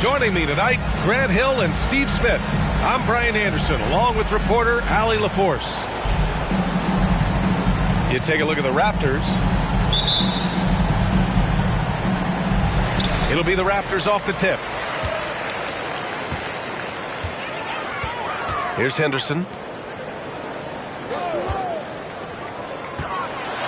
Joining me tonight, Grant Hill and Steve Smith. I'm Brian Anderson, along with reporter Allie LaForce. You take a look at the Raptors. It'll be the Raptors off the tip. Here's Henderson.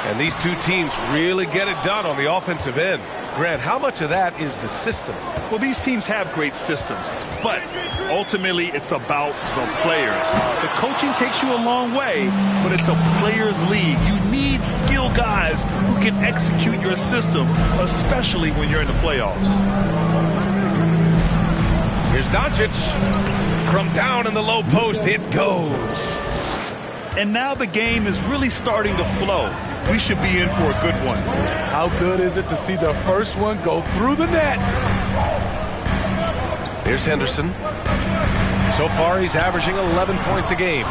And these two teams really get it done on the offensive end. Grant, how much of that is the system? Well, these teams have great systems, but ultimately it's about the players. The coaching takes you a long way, but it's a players' league. You need skilled guys who can execute your system, especially when you're in the playoffs. Here's Doncic. From down in the low post, it goes. And now the game is really starting to flow. We should be in for a good one. How good is it to see the first one go through the net? Here's Henderson. So far, he's averaging 11 points a game.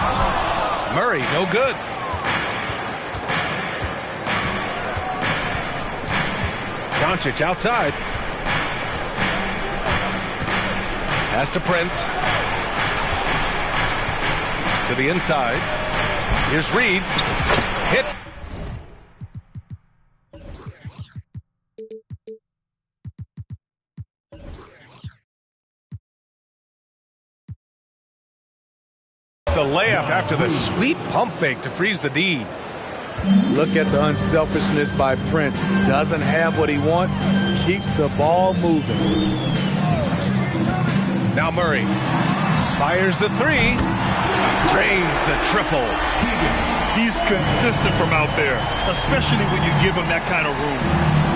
Murray, no good. Doncic outside. Pass to Prince. To the inside. Here's Reed. Hits. The layup after the sweet pump fake to freeze the D. Look at the unselfishness by Prince. Doesn't have what he wants, keeps the ball moving. Now Murray fires the three, drains the triple. He's consistent from out there, especially when you give him that kind of room.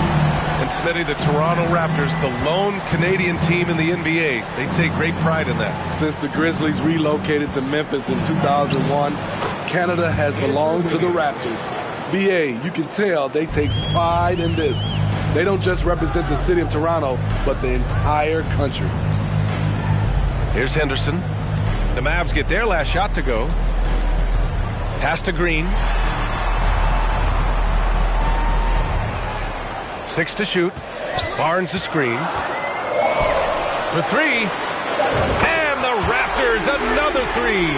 And Smitty, the Toronto Raptors, the lone Canadian team in the NBA. They take great pride in that. Since the Grizzlies relocated to Memphis in 2001, Canada has belonged to the Raptors. BA, you can tell they take pride in this. They don't just represent the city of Toronto, but the entire country. Here's Henderson. The Mavs get their last shot to go. Pass to Green. 6 to shoot. Barnes a screen. For three. And the Raptors another three.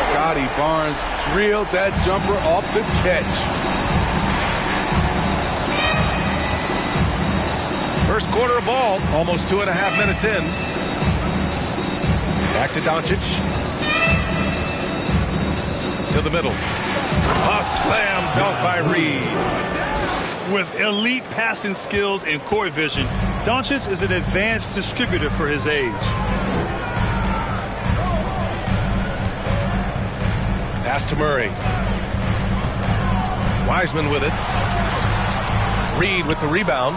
Scotty Barnes drilled that jumper off the catch. First quarter of ball. Almost 2.5 minutes in. Back to Doncic. To the middle. A slam dunk by Reed. With elite passing skills and court vision, Doncic is an advanced distributor for his age. Pass to Murray. Wiseman with it. Reed with the rebound.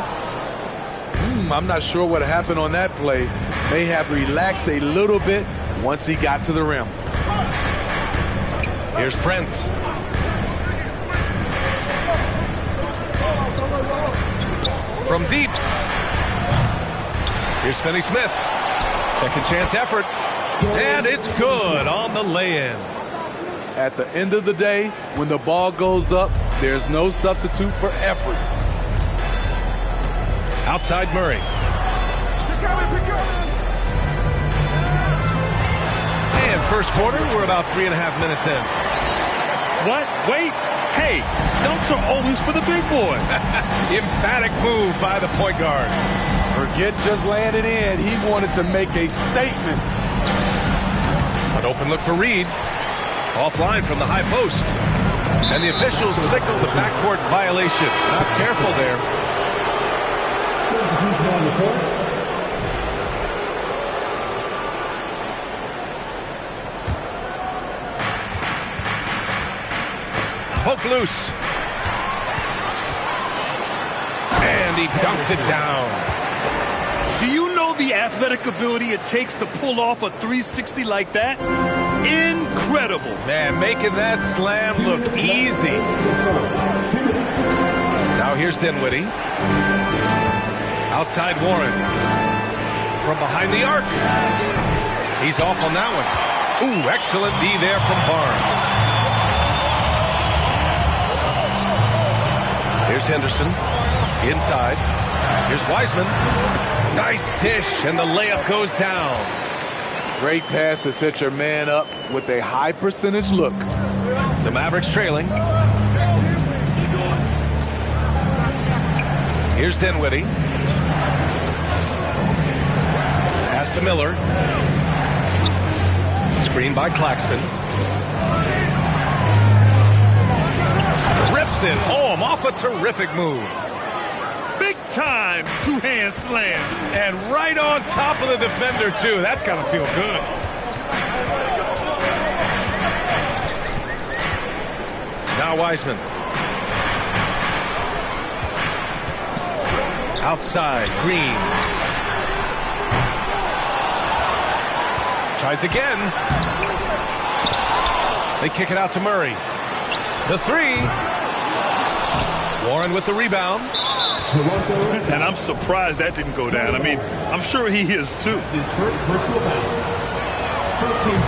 I'm not sure what happened on that play. May have relaxed a little bit once he got to the rim. Here's Prince. From deep. Here's Finney Smith. Second chance effort. And it's good on the lay-in. At the end of the day, when the ball goes up, there's no substitute for effort. Outside Murray. And first quarter, we're about 3.5 minutes in. What? Wait. Hey, dunks are always for the big boys. Emphatic move by the point guard. Forget just laying it in. He wanted to make a statement. An open look for Reed. Offline from the high post. And the officials signal the backcourt violation. Not careful there. Poke loose. And he dunks it down. Do you know the athletic ability it takes to pull off a 360 like that? Incredible. Man, making that slam look easy. Now here's Dinwiddie. Outside Warren. From behind the arc. He's off on that one. Ooh, excellent D there from Barnes. Here's Henderson. Inside. Here's Wiseman. Nice dish, and the layup goes down. Great pass to set your man up with a high percentage look. The Mavericks trailing. Here's Dinwiddie. Pass to Miller. Screen by Claxton. Rips it home off a terrific move. Big time two-hand slam. And right on top of the defender, too. That's got to feel good. Now Wiseman. Outside, Green. Tries again. They kick it out to Murray. The three. Warren with the rebound. And I'm surprised that didn't go down. I mean, I'm sure he is too.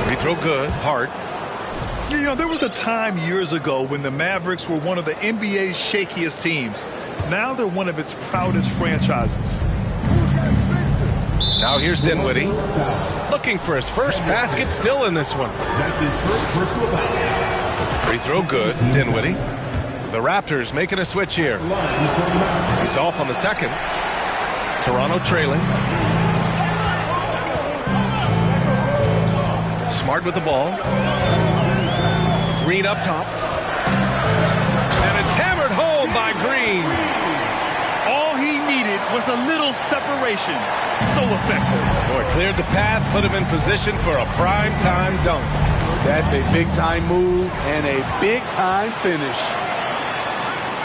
Free throw good. Hart. You know, there was a time years ago when the Mavericks were one of the NBA's shakiest teams. Now they're one of its proudest franchises. Now here's Dinwiddie. Looking for his first basket, still in this one. Free throw good. Dinwiddie. The Raptors making a switch here. He's off on the second. Toronto trailing. Smart with the ball. Green up top. And it's hammered home by Green. All he needed was a little separation. So effective. Boy, cleared the path, put him in position for a prime-time dunk. That's a big-time move and a big-time finish.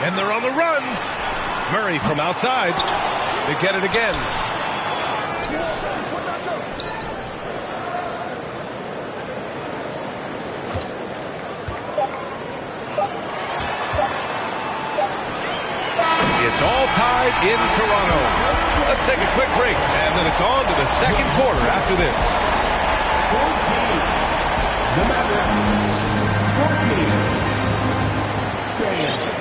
And they're on the run. Murray from outside. They get it again. It's all tied in Toronto. Let's take a quick break, and then it's on to the second quarter after this. The Mavericks, 14.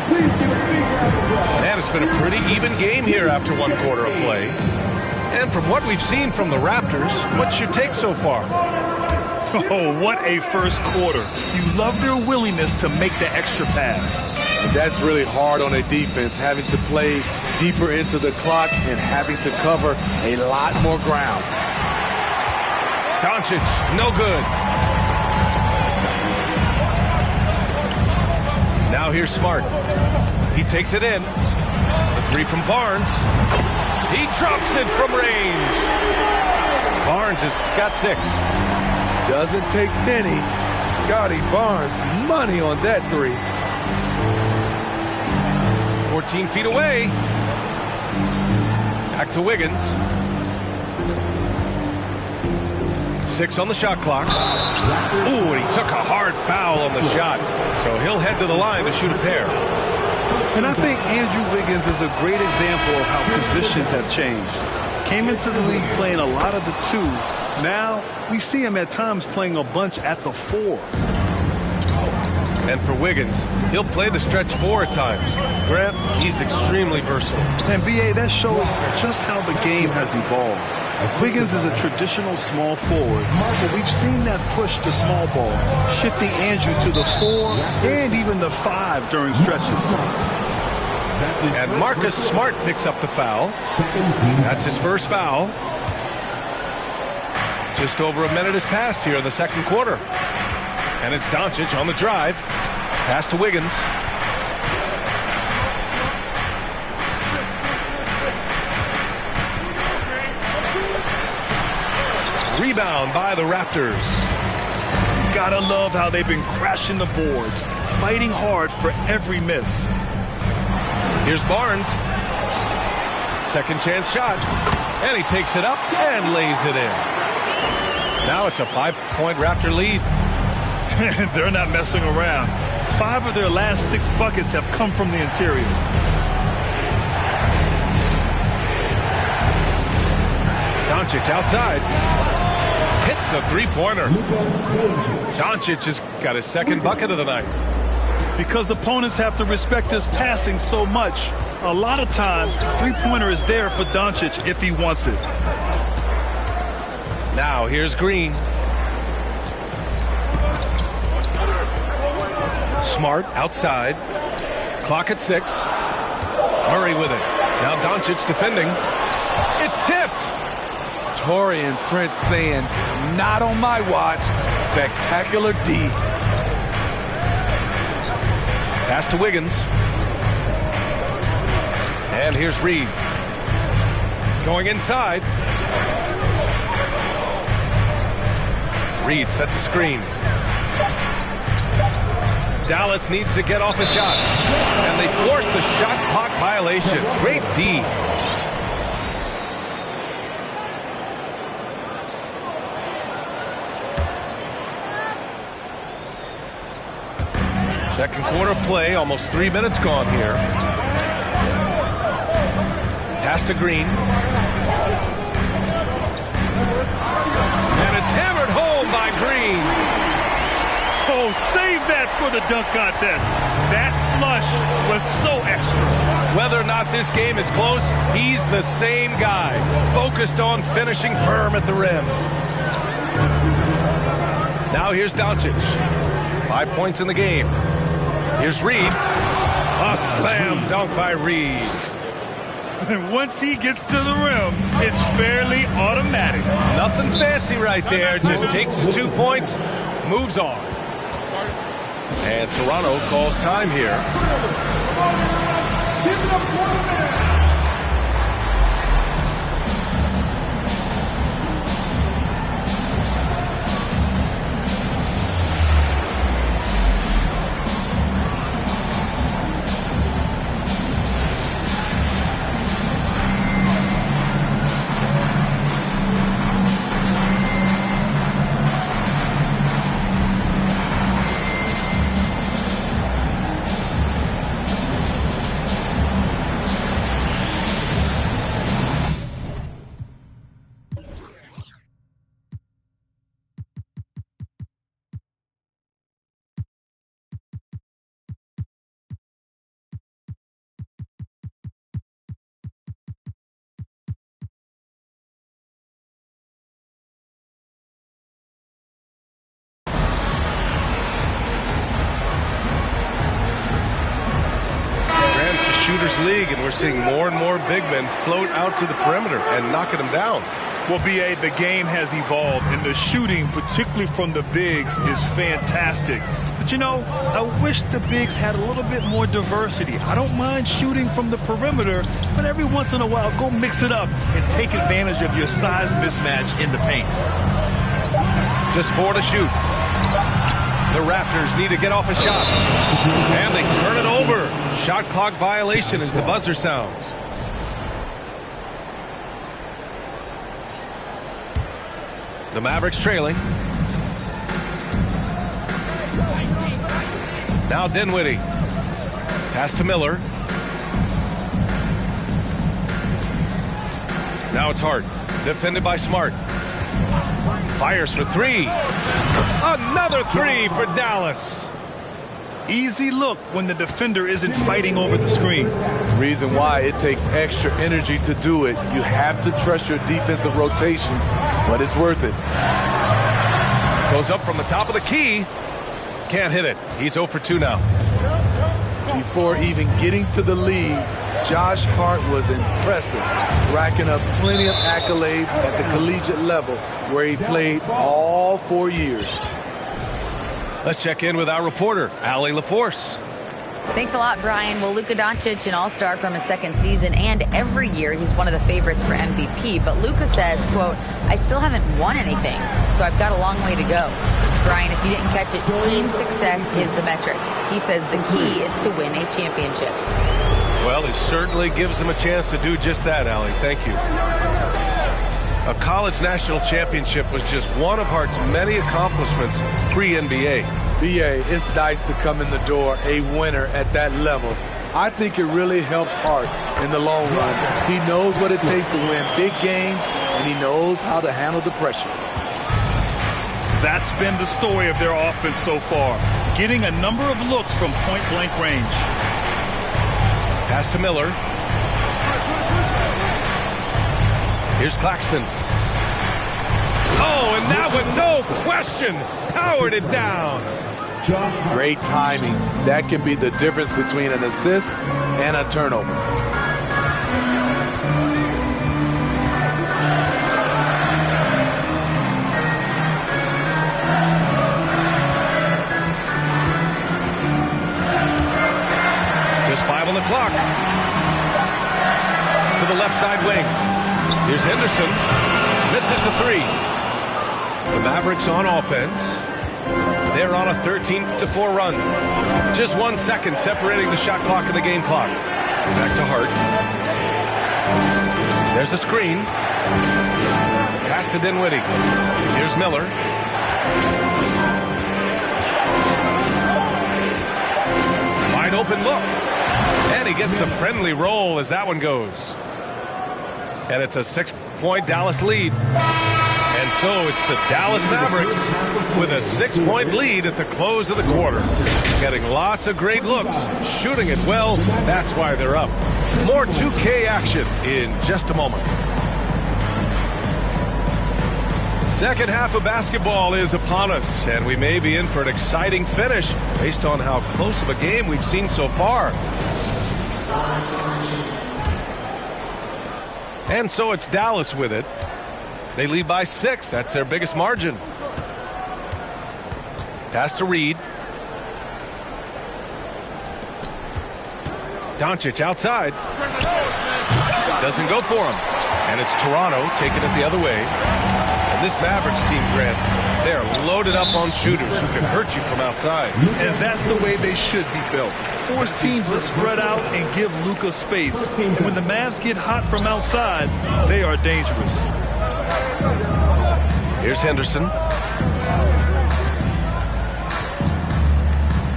Please give a big round of applause. Man, it's been a pretty even game here after one quarter of play. And from what we've seen from the Raptors, what's your take so far? Oh, what a first quarter. You love their willingness to make the extra pass. And that's really hard on a defense, having to play deeper into the clock and having to cover a lot more ground. Doncic, no good. Now here's Smart. He takes it in. The three from Barnes. He drops it from range. Barnes has got 6. Doesn't take many. Scotty Barnes, money on that three. 14 feet away. Back to Wiggins. 6 on the shot clock. Ooh, and he took a hard foul on the shot. So he'll head to the line to shoot a pair. And I think Andrew Wiggins is a great example of how positions have changed. Came into the league playing a lot of the 2. Now we see him at times playing a bunch at the 4. And for Wiggins, he'll play the stretch 4 at times. Grant, he's extremely versatile. And B.A., that shows just how the game has evolved. Wiggins is a traditional small forward, but we've seen that push to small ball, shifting Andrew to the 4 and even the 5 during stretches. And Marcus Smart picks up the foul. That's his first foul. Just over a minute has passed here in the second quarter. And it's Doncic on the drive. Pass to Wiggins. Rebound by the Raptors. Gotta love how they've been crashing the boards, fighting hard for every miss. Here's Barnes. Second chance shot. And he takes it up and lays it in. Now it's a 5-point Raptor lead. They're not messing around. 5 of their last 6 buckets have come from the interior. Doncic outside. Hits a three-pointer. Doncic has got his second bucket of the night. Because opponents have to respect his passing so much, A lot of times, the three-pointer is there for Doncic if he wants it. Now here's Green. Smart outside. Clock at 6. Murray with it. Now Doncic defending. It's tipped. Torian Prince saying, not on my watch. Spectacular D. Pass to Wiggins. And here's Reed. Going inside. Reed sets a screen. Dallas needs to get off a shot. And they force the shot clock violation. Great D. Second quarter play, almost 3 minutes gone here. Pass to Green. And it's hammered home by Green. Oh, save that for the dunk contest. That flush was so extra. Whether or not this game is close, he's the same guy, focused on finishing firm at the rim. Now here's Doncic. 5 points in the game. Here's Reed. A slam dunk by Reed. And once he gets to the rim, it's fairly automatic. Nothing fancy right there. Just takes his 2 points, moves on. And Toronto calls time here. Give it up 1 minute. Shooters league, and we're seeing more and more big men float out to the perimeter and knocking them down. Well, B.A., the game has evolved, and the shooting, particularly from the bigs, is fantastic. But, you know, I wish the bigs had a little bit more diversity. I don't mind shooting from the perimeter, but every once in a while, go mix it up and take advantage of your size mismatch in the paint. Just 4 to shoot. The Raptors need to get off a shot. And they turn it over. Shot clock violation as the buzzer sounds. The Mavericks trailing. Now Dinwiddie. Pass to Miller. Now it's Hart. Defended by Smart. Fires for 3. Another 3 for Dallas. Easy look when the defender isn't fighting over the screen. Reason why it takes extra energy to do it. You have to trust your defensive rotations, but it's worth it. Goes up from the top of the key. Can't hit it. He's 0 for 2 now. Before even getting to the lead, Josh Hart was impressive, racking up plenty of accolades at the collegiate level where he played all 4 years. Let's check in with our reporter, Allie LaForce. Thanks a lot, Brian. Well, Luka Doncic, an all-star from his second season, and every year he's one of the favorites for MVP. But Luka says, quote, I still haven't won anything, so I've got a long way to go. Brian, if you didn't catch it, team success is the metric. He says the key is to win a championship. Well, it certainly gives him a chance to do just that, Allie. Thank you. A college national championship was just one of Hart's many accomplishments pre-NBA. BA, it's nice to come in the door a winner at that level. I think it really helped Hart in the long run. He knows what it takes to win big games, and he knows how to handle the pressure. That's been the story of their offense so far, getting a number of looks from point-blank range. Pass to Miller. Here's Claxton. Oh, and that one, no question, powered it down. Great timing. That can be the difference between an assist and a turnover. Just 5 on the clock. To the left side wing. Here's Henderson. Misses the 3. The Mavericks on offense. They're on a 13-4 run. Just 1 second separating the shot clock and the game clock. Back to Hart. There's a screen. Pass to Dinwiddie. Here's Miller. Wide open look. And he gets the friendly roll as that one goes. And it's a 6-point Dallas lead. And so it's the Dallas Mavericks with a 6-point lead at the close of the quarter. Getting lots of great looks, shooting it well. That's why they're up. More 2K action in just a moment. Second half of basketball is upon us, and we may be in for an exciting finish based on how close of a game we've seen so far. And so it's Dallas with it. They lead by 6. That's their biggest margin. Pass to Reed. Doncic outside. Doesn't go for him. And it's Toronto taking it the other way. And this Mavericks team, Grant, they're loaded up on shooters who can hurt you from outside. And that's the way they should be built. Force teams to spread out and give Luka space. And when the Mavs get hot from outside, they are dangerous. Here's Henderson.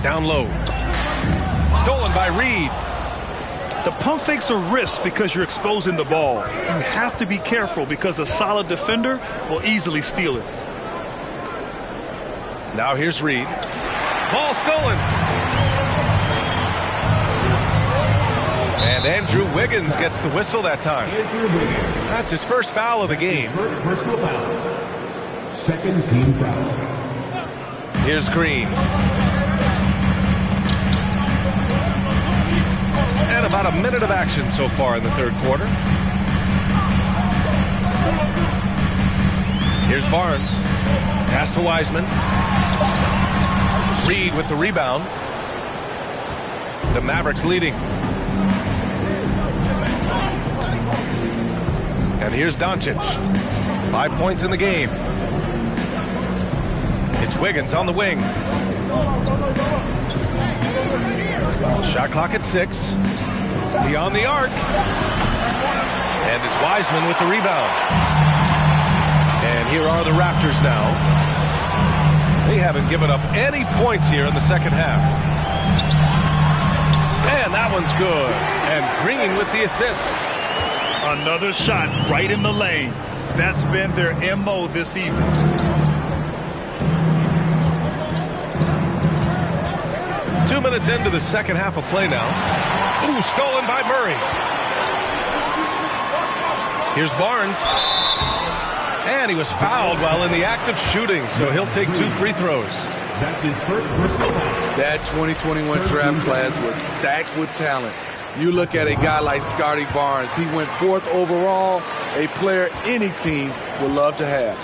Down low. Stolen by Reed. The pump fakes are risks because you're exposing the ball. You have to be careful because a solid defender will easily steal it. Now here's Reed. Ball stolen. And Andrew Wiggins gets the whistle that time. That's his first foul of the game. Personal foul. Second team foul. Here's Green. And about a minute of action so far in the third quarter. Here's Barnes. Pass to Wiseman. Reed with the rebound. The Mavericks leading. And here's Doncic. 5 points in the game. It's Wiggins on the wing. Shot clock at 6. Beyond the arc. And it's Wiseman with the rebound. And here are the Raptors now. They haven't given up any points here in the second half. And that one's good. And Green with the assist. Another shot right in the lane. That's been their MO this evening. Two minutes into the second half of play now. Ooh, stolen by Murray. Here's Barnes. And he was fouled while in the act of shooting, so he'll take 2 free throws. That's his first personal foul. That 2021 draft class was stacked with talent. You look at a guy like Scotty Barnes. He went 4th overall, a player any team would love to have.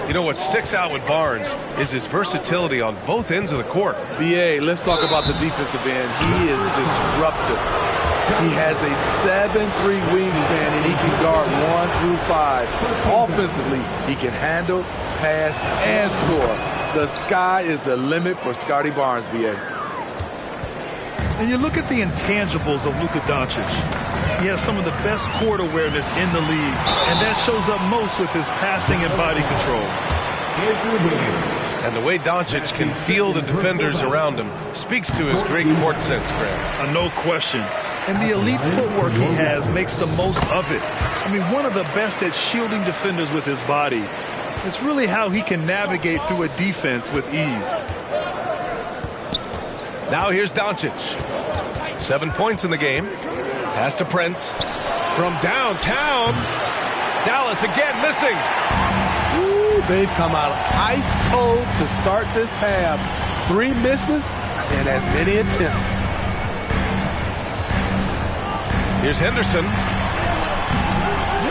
You know, what sticks out with Barnes is his versatility on both ends of the court. BA, let's talk about the defensive end. He is disruptive. He has a 7'3" wingspan, and he can guard 1 through 5. Offensively, he can handle, pass, and score. The sky is the limit for Scotty Barnes, BA. And you look at the intangibles of Luka Doncic. He has some of the best court awareness in the league, and that shows up most with his passing and body control. And the way Doncic can feel the defenders around him speaks to his great court sense, Grant. No question. And the elite footwork he has makes the most of it. I mean, one of the best at shielding defenders with his body. It's really how he can navigate through a defense with ease. Now here's Doncic. 7 points in the game. Pass to Prince. From downtown, Dallas again missing. Ooh, they've come out ice cold to start this half. 3 misses and as many attempts. Here's Henderson.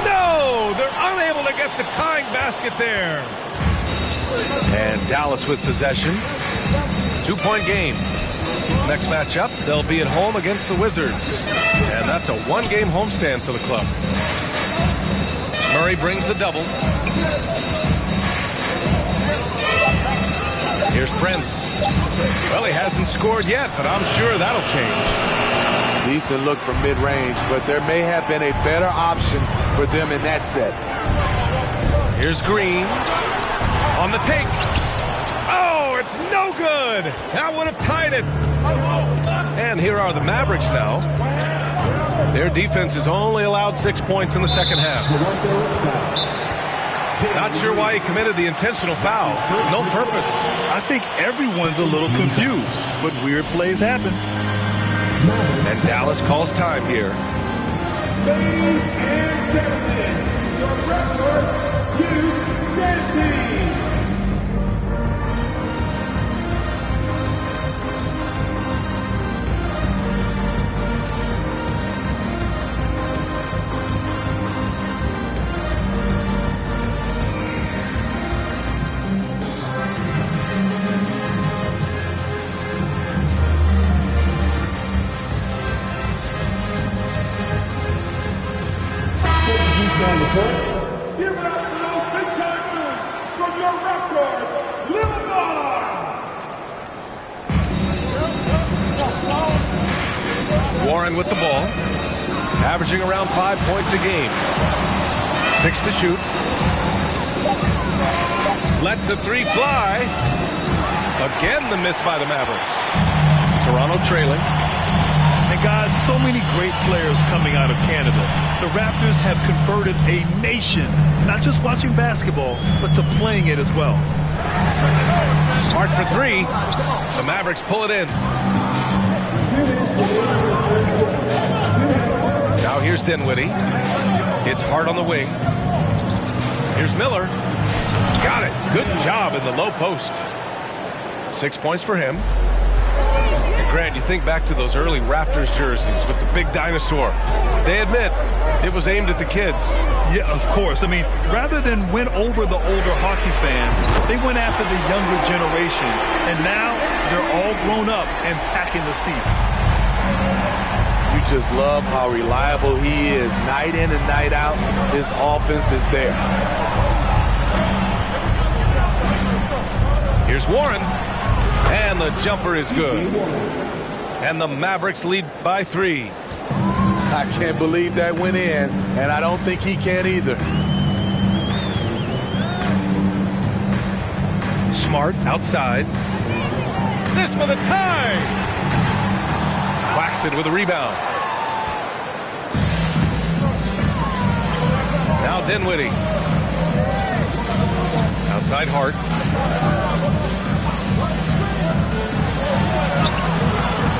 No, they're unable to get the tying basket there. And Dallas with possession. 2-point game. Next matchup, they'll be at home against the Wizards. And that's a 1-game homestand for the club. Murray brings the double. Here's Prince. Well, he hasn't scored yet, but I'm sure that'll change. Decent look from mid-range, but there may have been a better option for them in that set. Here's Green on the take. Oh, it's no good. That would have tied it. And here are the Mavericks now. Their defense has only allowed 6 points in the second half. Not sure why he committed the intentional foul. No purpose. I think everyone's a little confused, but weird plays happen. And Dallas calls time here. Ladies and gentlemen, your referee, Hugh Dancy. Give it up for those big-time moves from your Raptors, Lega. Warren with the ball, averaging around 5 points a game. 6 to shoot. Lets the 3 fly. Again, the miss by the Mavericks. Toronto trailing. And guys, so many great players coming out of Canada. The Raptors have converted a nation, not just watching basketball, but to playing it as well. Smart for 3. The Mavericks pull it in. Now here's Dinwiddie. It's Hart on the wing. Here's Miller. Got it. Good job in the low post. 6 points for him. Grant, you think back to those early Raptors jerseys with the big dinosaur. They admit it was aimed at the kids. Yeah, of course. I mean, rather than win over the older hockey fans, they went after the younger generation. And now they're all grown up and packing the seats. You just love how reliable he is. Night in and night out, his offense is there. Here's Warren. And the jumper is good. And the Mavericks lead by 3. I can't believe that went in, and I don't think he can either. Smart outside. This for the tie. Claxton with a rebound. Now Dinwiddie. Outside Hart.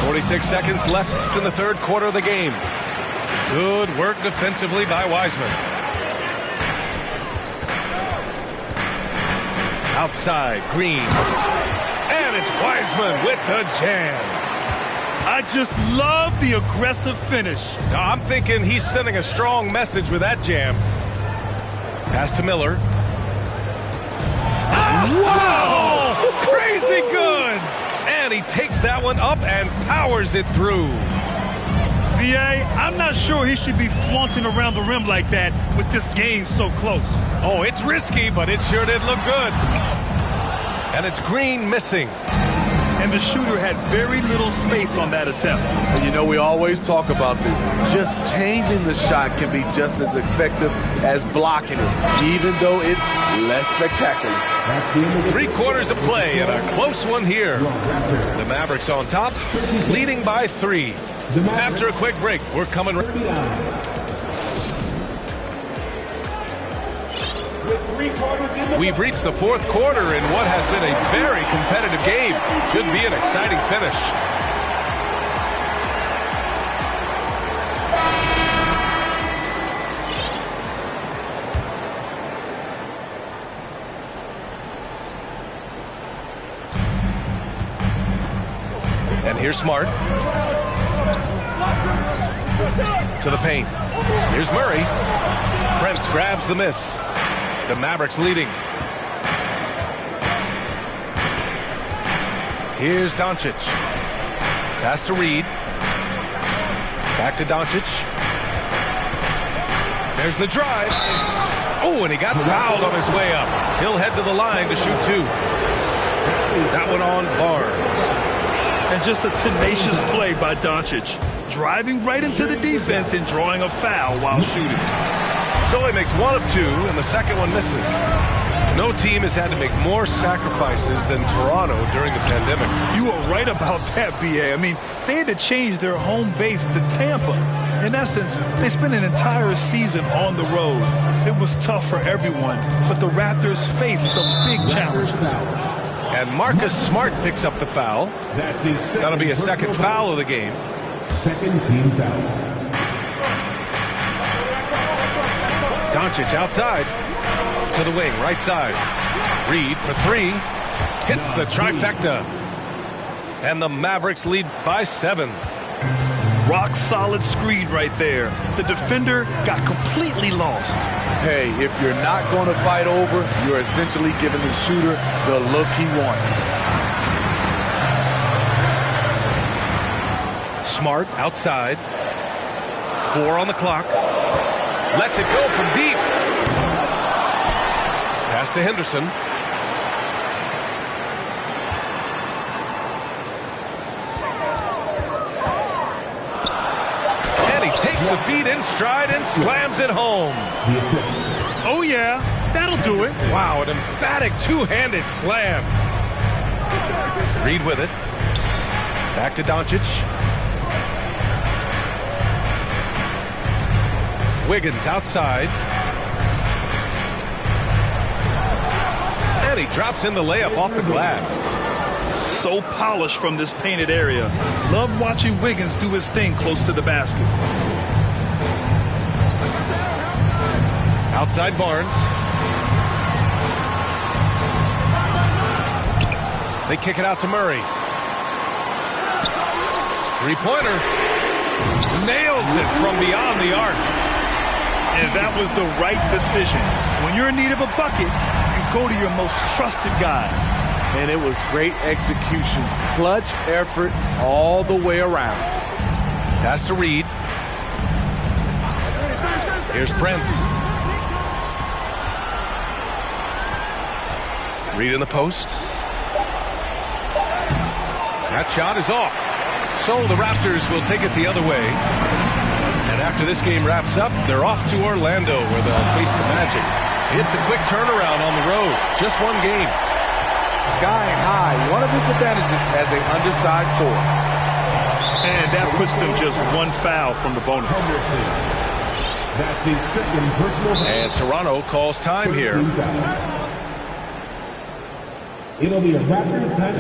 46 seconds left in the third quarter of the game. Good work defensively by Wiseman. Outside, Green. And it's Wiseman with the jam. I just love the aggressive finish. Now, I'm thinking he's sending a strong message with that jam. Pass to Miller. Wow! Crazy good! And he takes that one up and powers it through. VA, I'm not sure he should be flaunting around the rim like that with this game so close. Oh, it's risky, but it sure did look good. And it's Green missing. And the shooter had very little space on that attempt. And you know, we always talk about this. Just changing the shot can be just as effective as blocking it, even though it's less spectacular. 3 quarters of play and a close one here. The Mavericks on top, leading by 3. After a quick break, we're coming right back. We've reached the fourth quarter in what has been a very competitive game. Should be an exciting finish. Here's Smart. To the paint. Here's Murray. Prince grabs the miss. The Mavericks leading. Here's Doncic. Pass to Reed. Back to Doncic. There's the drive. Oh, and he got fouled on his way up. He'll head to the line to shoot 2. That one on Barnes. And just a tenacious play by Doncic. Driving right into the defense and drawing a foul while shooting. So he makes 1 of 2, and the second one misses. No team has had to make more sacrifices than Toronto during the pandemic. You are right about that, B.A. I mean, they had to change their home base to Tampa. In essence, they spent an entire season on the road. It was tough for everyone, but the Raptors faced some big challenges. And Marcus Smart picks up the foul. That'll be a second foul of the game. Second team foul. Doncic outside. To the wing, right side. Reed for 3. Hits the trifecta. And the Mavericks lead by 7. Rock solid screen right there. The defender got completely lost. Hey, if you're not going to fight over, you're essentially giving the shooter the look he wants. Smart outside. 4 on the clock. Lets it go from deep. Pass to Henderson. And he takes the feed in stride and slams it home. Oh, yeah, that'll do it. Wow, an emphatic two-handed slam. Reed with it. Back to Doncic. Wiggins outside. And he drops in the layup off the glass. So polished from this painted area. Love watching Wiggins do his thing close to the basket. Outside Barnes. They kick it out to Murray. Three-pointer. Nails it from beyond the arc. And that was the right decision. When you're in need of a bucket, you go to your most trusted guys. And it was great execution. Clutch effort all the way around. Pass to Reed. Here's Prince. Reed in the post. That shot is off. So the Raptors will take it the other way. And after this game wraps up, they're off to Orlando where they'll face the Magic. It's a quick turnaround on the road. Just one game. Skying high, one of his advantages as an undersized scorer. And that puts them just 1 foul from the bonus. That's his second personal foul. And Toronto calls time here. It'll be a Raptors time.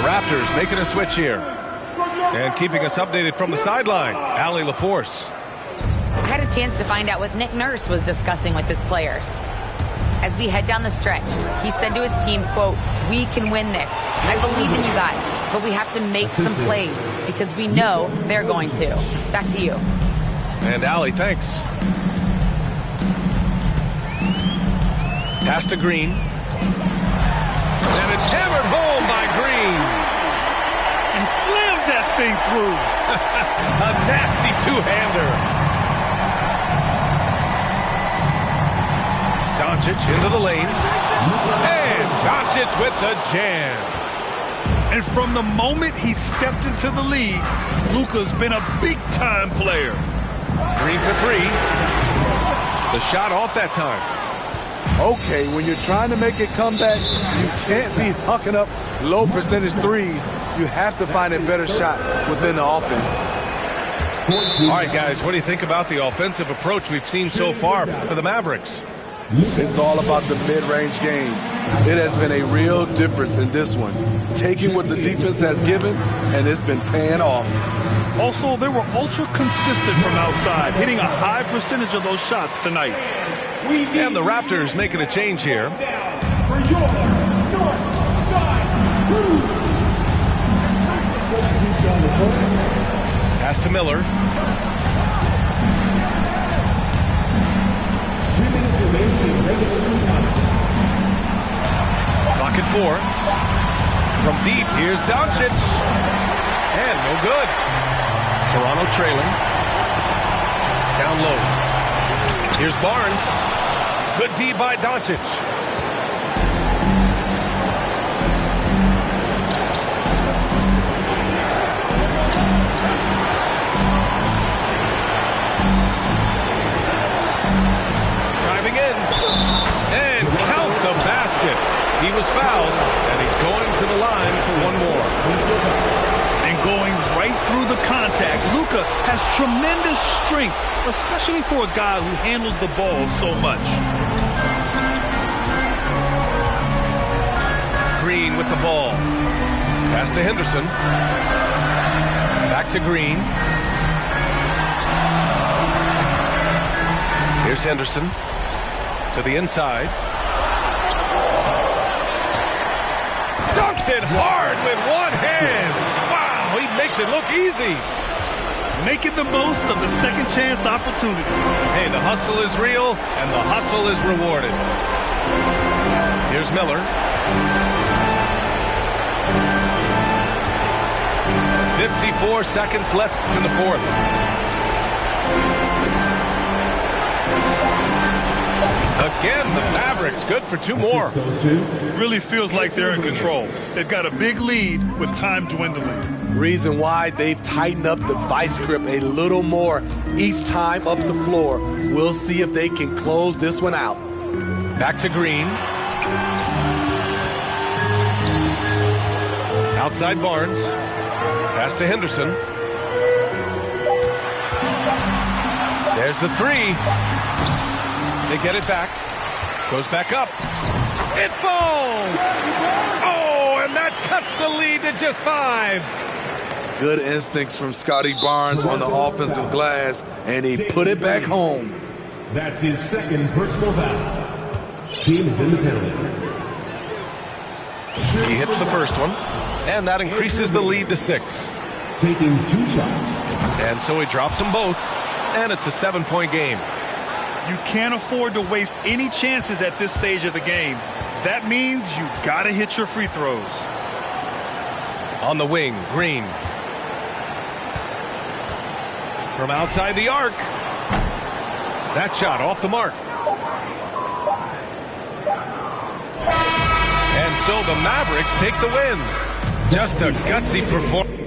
Raptors making a switch here. And keeping us updated from the sideline, Allie LaForce. I had a chance to find out what Nick Nurse was discussing with his players. As we head down the stretch, he said to his team, quote, "We can win this. I believe in you guys, but we have to make some plays because we know they're going to." Back to you. And Allie, thanks. Pass to Green. And it's hammered home by Green. And slammed that thing through. A nasty two-hander. Doncic into the lane. And Doncic with the jam. And from the moment he stepped into the league, Luka's been a big-time player. Green for 3. The shot off that time. Okay, when you're trying to make a comeback, you can't be hucking up low percentage threes. You have to find a better shot within the offense. All right, guys, what do you think about the offensive approach we've seen so far for the Mavericks? It's all about the mid-range game. It has been a real difference in this one. Taking what the defense has given, and it's been paying off. Also, they were ultra consistent from outside, hitting a high percentage of those shots tonight. And the Raptors making a change here. For your north side move. Pass to Miller. 2 minutes remaining in regulation time. Clock at 4. From deep, here's Doncic. And no good. Toronto trailing. Down low. Here's Barnes. Good D by Doncic. Driving in. And count the basket. He was fouled, and he's going to the line for one more. And going right through the contact, Luka has tremendous strength, especially for a guy who handles the ball so much. Green with the ball. Pass to Henderson. Back to Green. Here's Henderson to the inside. Dunks it hard with one hand. Wow, he makes it look easy. Making the most of the second chance opportunity. Hey, the hustle is real, and the hustle is rewarded. Here's Miller. 54 seconds left in the fourth. Again, the Mavericks good for 2 more. Really feels like they're in control. They've got a big lead with time dwindling. Reason why they've tightened up the vice grip a little more each time up the floor. We'll see if they can close this one out. Back to Green. Outside Barnes. Pass to Henderson. There's the 3. They get it back. Goes back up. It falls! Oh, and that cuts the lead to just 5. Good instincts from Scotty Barnes on the offensive glass, and he put it back home. That's his second personal foul. Team is in the penalty. He hits the first one, and that increases the lead to 6. Taking 2 shots. And so he drops them both, and it's a 7-point game. You can't afford to waste any chances at this stage of the game. That means you gotta hit your free throws. On the wing, Green. From outside the arc. That shot off the mark. And so the Mavericks take the win. Just a gutsy performance.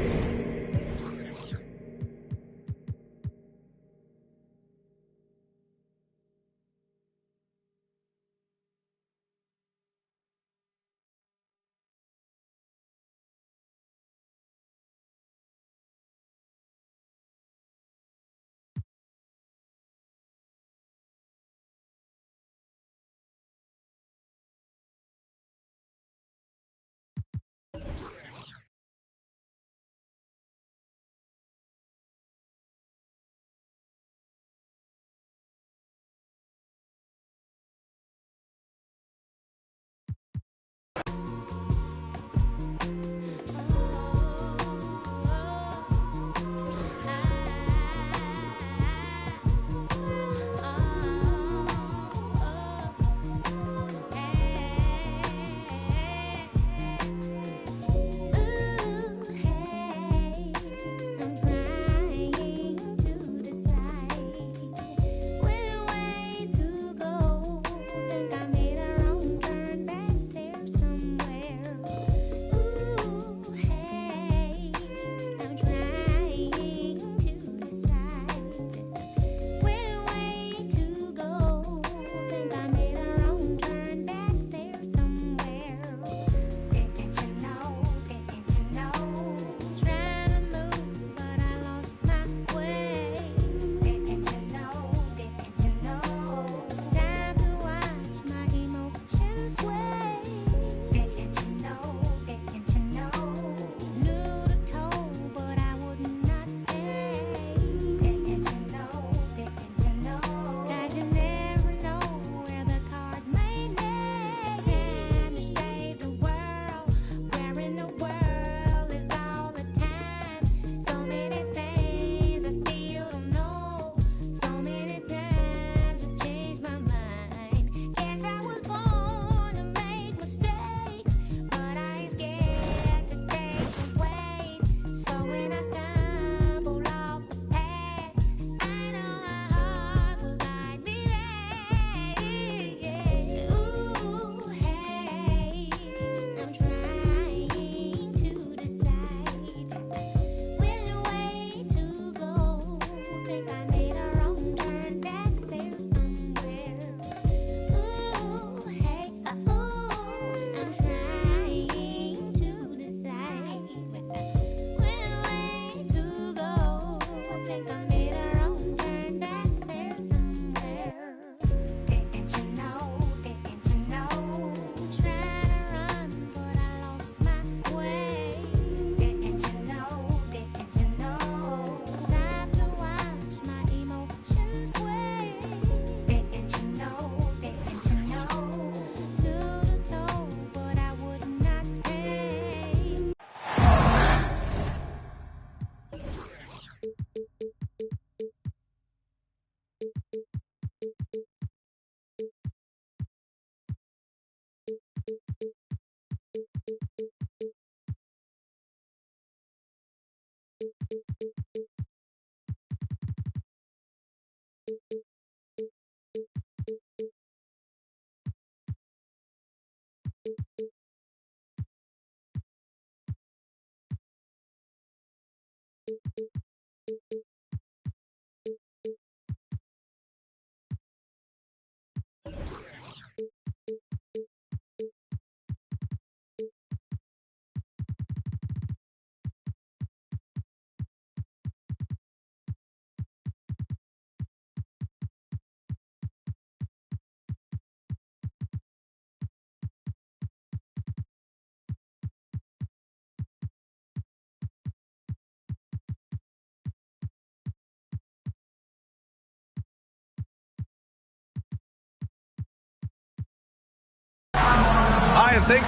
Brian, thanks.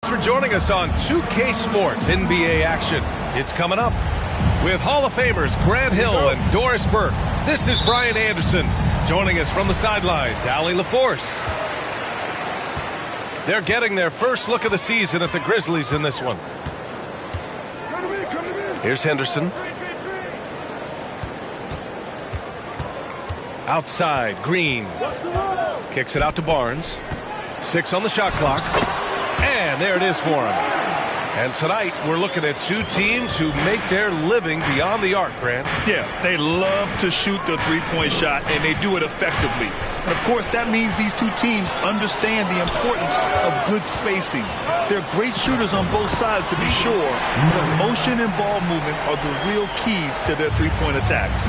For joining us on 2K Sports NBA action. It's coming up with Hall of Famers Grant Hill and Doris Burke. This is Brian Anderson. Joining us from the sidelines, Allie LaForce. They're getting their first look of the season at the Grizzlies in this one. Here's Henderson. Outside, Green. Kicks it out to Barnes. 6 on the shot clock. And there it is for him. And tonight, we're looking at two teams who make their living beyond the arc, Grant. Yeah, they love to shoot the three-point shot, and they do it effectively. And, of course, that means these two teams understand the importance of good spacing. They're great shooters on both sides, to be sure, but motion and ball movement are the real keys to their three-point attacks.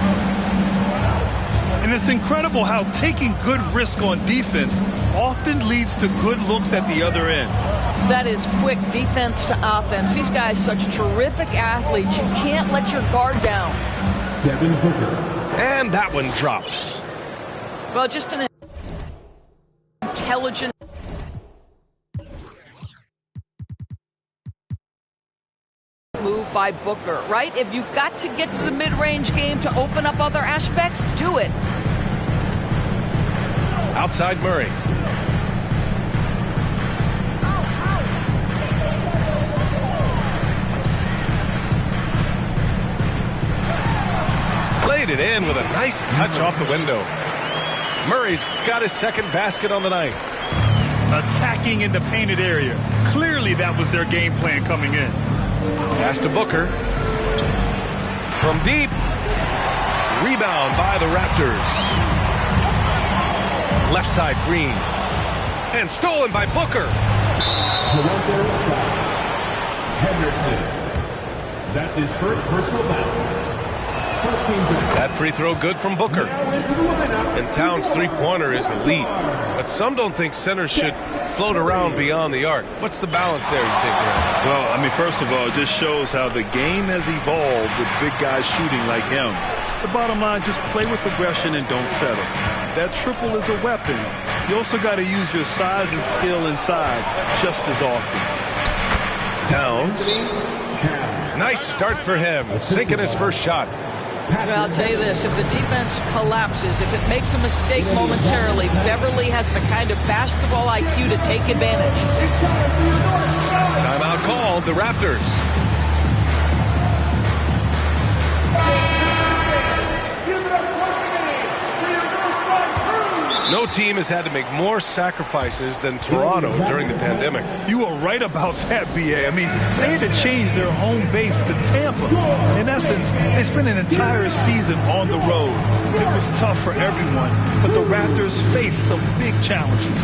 And it's incredible how taking good risk on defense often leads to good looks at the other end. That is quick defense to offense. These guys such terrific athletes. You can't let your guard down. And that one drops. Well, just an intelligent move by Booker, right? If you've got to get to the mid-range game to open up other aspects, do it. Outside Murray. Played it in with a nice touch off the window. Murray's got his second basket on the night. Attacking in the painted area. Clearly that was their game plan coming in. Pass to Booker. From deep. Rebound by the Raptors. Left side, Green. And stolen by Booker. Henderson. That's his first personal foul. That free throw good from Booker. And Towns' three-pointer is elite. But some don't think centers should float around beyond the arc. What's the balance there, you think, Grant? Well, I mean, first of all, it just shows how the game has evolved with big guys shooting like him. The bottom line, just play with aggression and don't settle. That triple is a weapon. You also got to use your size and skill inside just as often. Towns. Nice start for him. Sinking his first shot. Well, I'll tell you this, if the defense collapses, if it makes a mistake momentarily, Beverly has the kind of basketball IQ to take advantage. Timeout called, the Raptors. No team has had to make more sacrifices than Toronto during the pandemic. You are right about that, B.A. I mean, they had to change their home base to Tampa. In essence, they spent an entire season on the road. It was tough for everyone, but the Raptors faced some big challenges.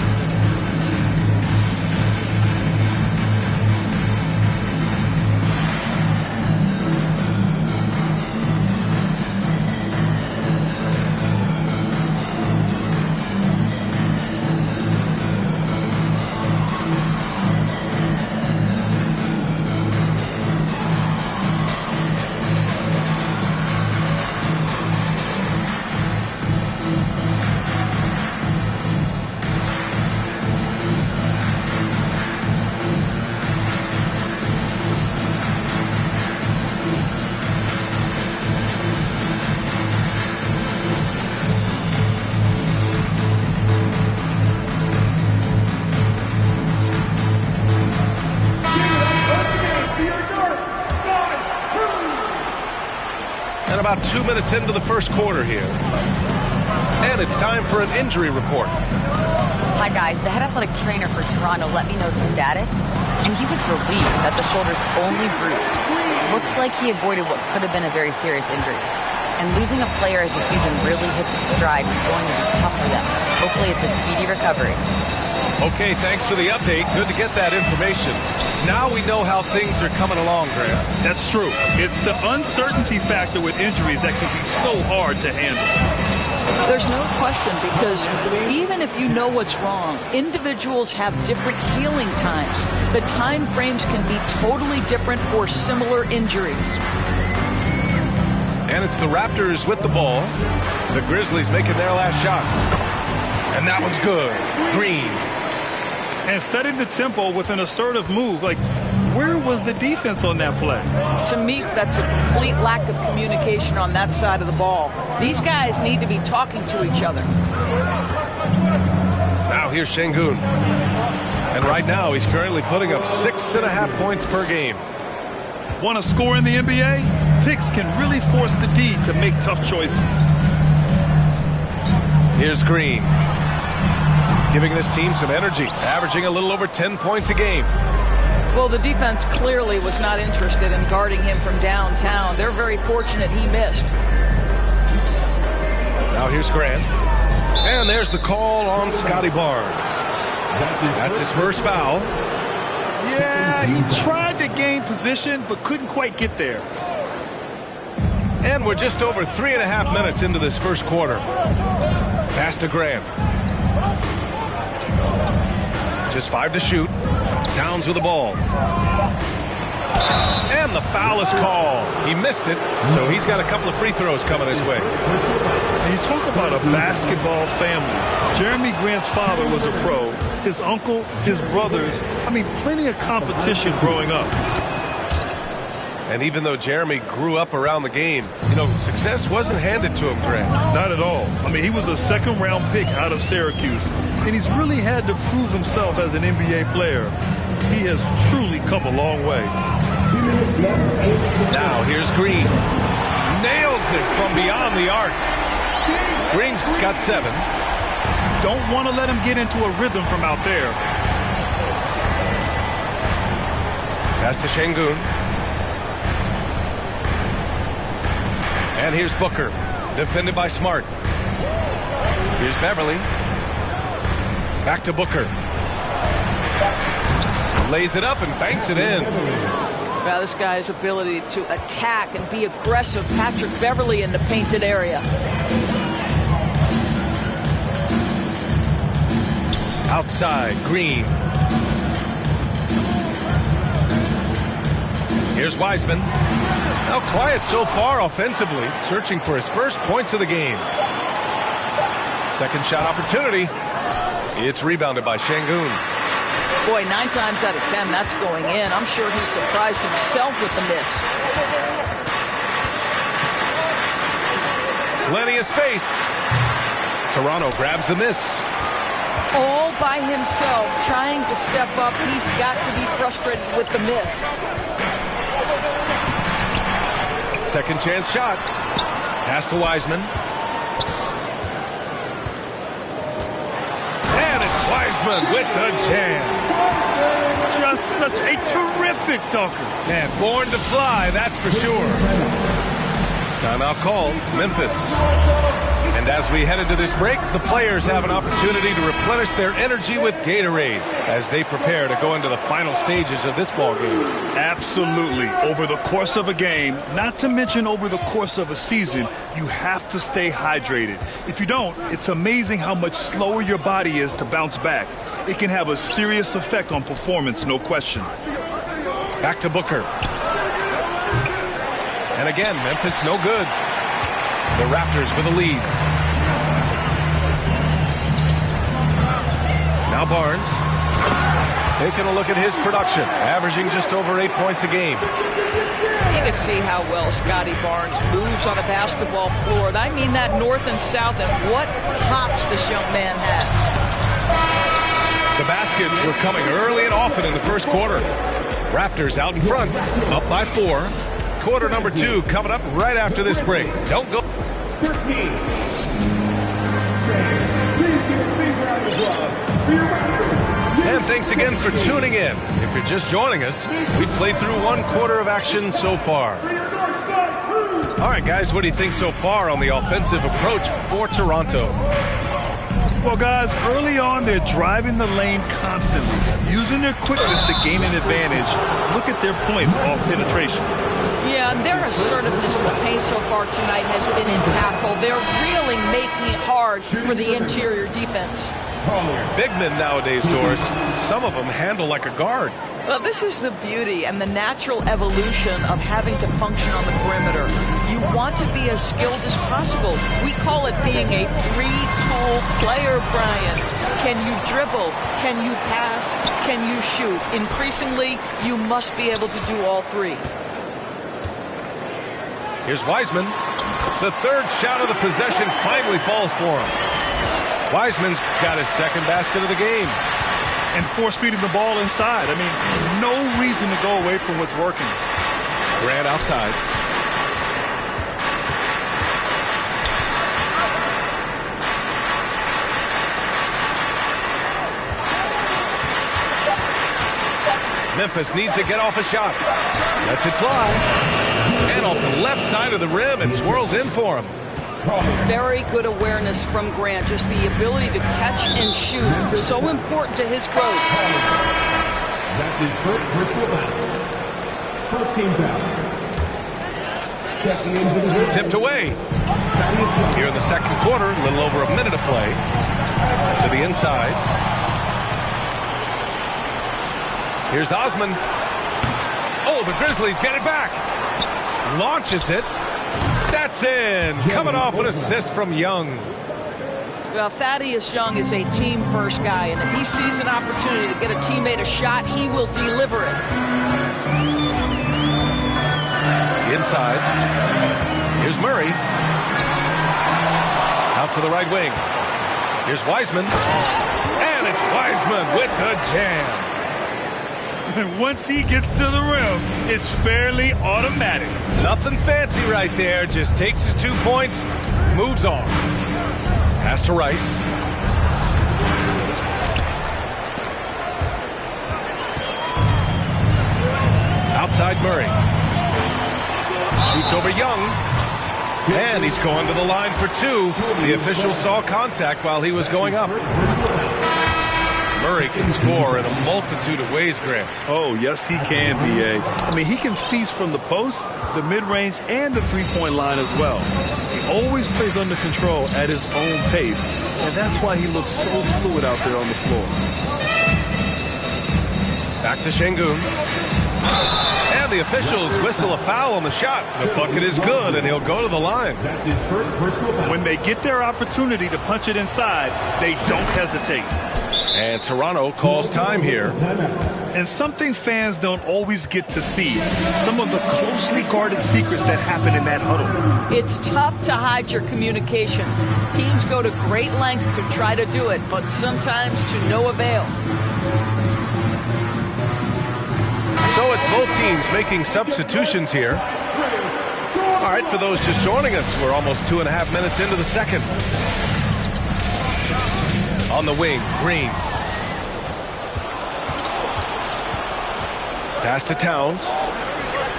About 2 minutes into the first quarter here. And it's time for an injury report. Hi, guys. The head athletic trainer for Toronto let me know the status, and he was relieved that the shoulder's only bruised. Looks like he avoided what could have been a very serious injury. And losing a player as the season really hits its stride is going to be tough for them. Hopefully it's a speedy recovery. Okay, thanks for the update. Good to get that information. Now we know how things are coming along, Grant. That's true. It's the uncertainty factor with injuries that can be so hard to handle. There's no question, because even if you know what's wrong, individuals have different healing times. The time frames can be totally different for similar injuries. And it's the Raptors with the ball. The Grizzlies making their last shot. And that one's good. Green. And setting the tempo with an assertive move. Like, where was the defense on that play? To me, that's a complete lack of communication on that side of the ball. These guys need to be talking to each other. Now here's Şengün. And right now he's currently putting up 6.5 points per game. Want to score in the NBA? Picks can really force the D to make tough choices. Here's Green. Giving this team some energy, averaging a little over 10 points a game. Well, the defense clearly was not interested in guarding him from downtown. They're very fortunate he missed. Now here's Grant. And there's the call on Scotty Barnes. That's his first foul. Yeah, he tried to gain position, but couldn't quite get there. And we're just over 3.5 minutes into this first quarter. Pass to Grant. Just 5 to shoot. Towns with the ball. And the foul is called. He missed it, so he's got a couple of free throws coming his way. And you talk about a basketball family. Jeremy Grant's father was a pro. His uncle, his brothers. I mean, plenty of competition growing up. And even though Jeremy grew up around the game, success wasn't handed to him, Grant. Not at all. I mean, he was a second-round pick out of Syracuse. And he's really had to prove himself as an NBA player. He has truly come a long way. Now here's Green. Nails it from beyond the arc. Green's got 7. Don't want to let him get into a rhythm from out there. Pass to Şengün. And here's Booker, defended by Smart. Here's Beverly. Back to Booker. Lays it up and banks it in. Now, this guy's ability to attack and be aggressive. Patrick Beverly in the painted area. Outside, Green. Here's Wiseman. Now quiet so far offensively, searching for his first points of the game. Second shot opportunity. It's rebounded by Şengün. Boy, 9 times out of 10, that's going in. I'm sure he surprised himself with the miss. Plenty of space. Toronto grabs the miss. All by himself, trying to step up. He's got to be frustrated with the miss. Second chance shot. Pass to Wiseman. And it's Wiseman with the jam. Just such a terrific dunker. Man, born to fly, that's for sure. Timeout called, Memphis. And as we head into this break, the players have an opportunity to replenish their energy with Gatorade as they prepare to go into the final stages of this ball game. Absolutely. Over the course of a game, not to mention over the course of a season, you have to stay hydrated. If you don't, it's amazing how much slower your body is to bounce back. It can have a serious effect on performance, no question. Back to Booker. And again, Memphis no good. The Raptors with a lead. Now Barnes. Taking a look at his production, averaging just over 8 points a game. You can see how well Scotty Barnes moves on a basketball floor. I mean that north and south, and what hops this young man has. The baskets were coming early and often in the first quarter. Raptors out in front, up by 4. Quarter number 2 coming up right after this break. Don't go. 13. And thanks again for tuning in. If you're just joining us, we've played through 1 quarter of action so far. All right, guys, what do you think so far on the offensive approach for Toronto? Well, guys, early on, they're driving the lane constantly, using their quickness to gain an advantage. Look at their points off penetration. Yeah, and their assertiveness in the paint so far tonight has been impactful. They're really making it hard for the interior defense. Big men nowadays, Doris, some of them handle like a guard. Well, this is the beauty and the natural evolution of having to function on the perimeter. You want to be as skilled as possible. We call it being a three-tool player, Brian. Can you dribble? Can you pass? Can you shoot? Increasingly, you must be able to do all three. Here's Wiseman. The third shot of the possession finally falls for him. Wiseman's got his second basket of the game. And force-feeding the ball inside. I mean, no reason to go away from what's working. Grant outside. Memphis needs to get off a shot. Lets it fly. And off the left side of the rim, and swirls in for him. Very good awareness from Grant. Just the ability to catch and shoot. So important to his growth. That's his first personal foul. First team foul. Checking in for the Tipped away. Here in the second quarter, a little over a minute of play. To the inside. Here's Osman. Oh, the Grizzlies get it back. Launches it. That's in. Coming off an assist from Young. Well, Thaddeus Young is a team-first guy, and if he sees an opportunity to get a teammate a shot, he will deliver it. Inside. Here's Murray. Out to the right wing. Here's Wiseman. And it's Wiseman with the jam. And once he gets to the rim, it's fairly automatic. Nothing fancy right there. Just takes his 2 points, moves on. Pass to Rice. Outside Murray. Shoots over Young. And he's going to the line for two. The official saw contact while he was going up. Murray can score in a multitude of ways, Grant. Oh, yes, he can, B.A. I mean, he can feast from the post, the mid-range, and the three-point line as well. He always plays under control at his own pace, and that's why he looks so fluid out there on the floor. Back to Şengün. And the officials whistle a foul on the shot. The bucket is good, and he'll go to the line. That's his first personal foul. When they get their opportunity to punch it inside, they don't hesitate. And Toronto calls time here. And something fans don't always get to see, some of the closely guarded secrets that happen in that huddle. It's tough to hide your communications. Teams go to great lengths to try to do it, but sometimes to no avail. So it's both teams making substitutions here. All right, for those just joining us, we're almost 2.5 minutes into the second. On the wing, Green. Pass to Towns.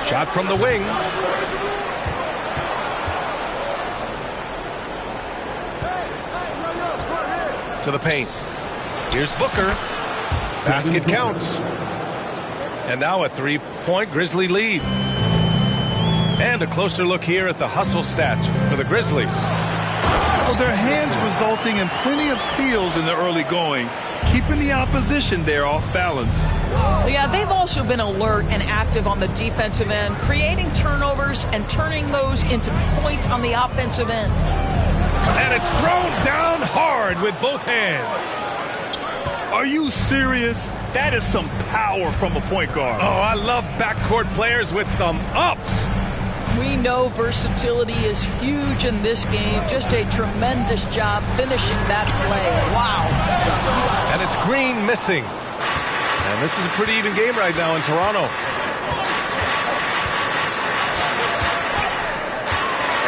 Shot from the wing. To the paint. Here's Booker. Basket counts. And now a 3-point Grizzly lead. And a closer look here at the hustle stats for the Grizzlies. Well, their hands resulting in plenty of steals in the early going, keeping the opposition there off balance. Yeah, they've also been alert and active on the defensive end, creating turnovers and turning those into points on the offensive end. And it's thrown down hard with both hands. Are you serious? That is some power from a point guard. Oh, I love backcourt players with some ups. We know versatility is huge in this game. Just a tremendous job finishing that play. Wow. And it's Green missing. And this is a pretty even game right now in Toronto.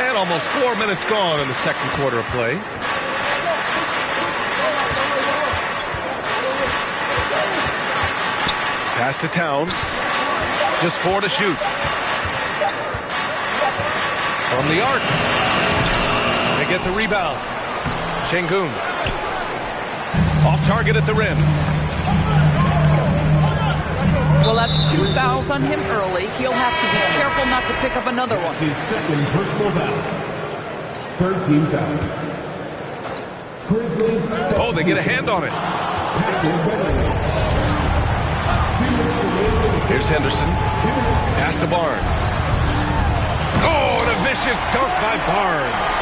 And almost 4 minutes gone in the second quarter of play. Pass to Towns. Just 4 to shoot. From the arc. They get the rebound. Şengün. Off target at the rim. Well, that's 2 fouls on him early. He'll have to be careful not to pick up another one. His second personal foul. 13 fouls. Grizzlies. Oh, they get a hand on it. Here's Henderson. Pass to Barnes. Oh, and a vicious dunk by Barnes.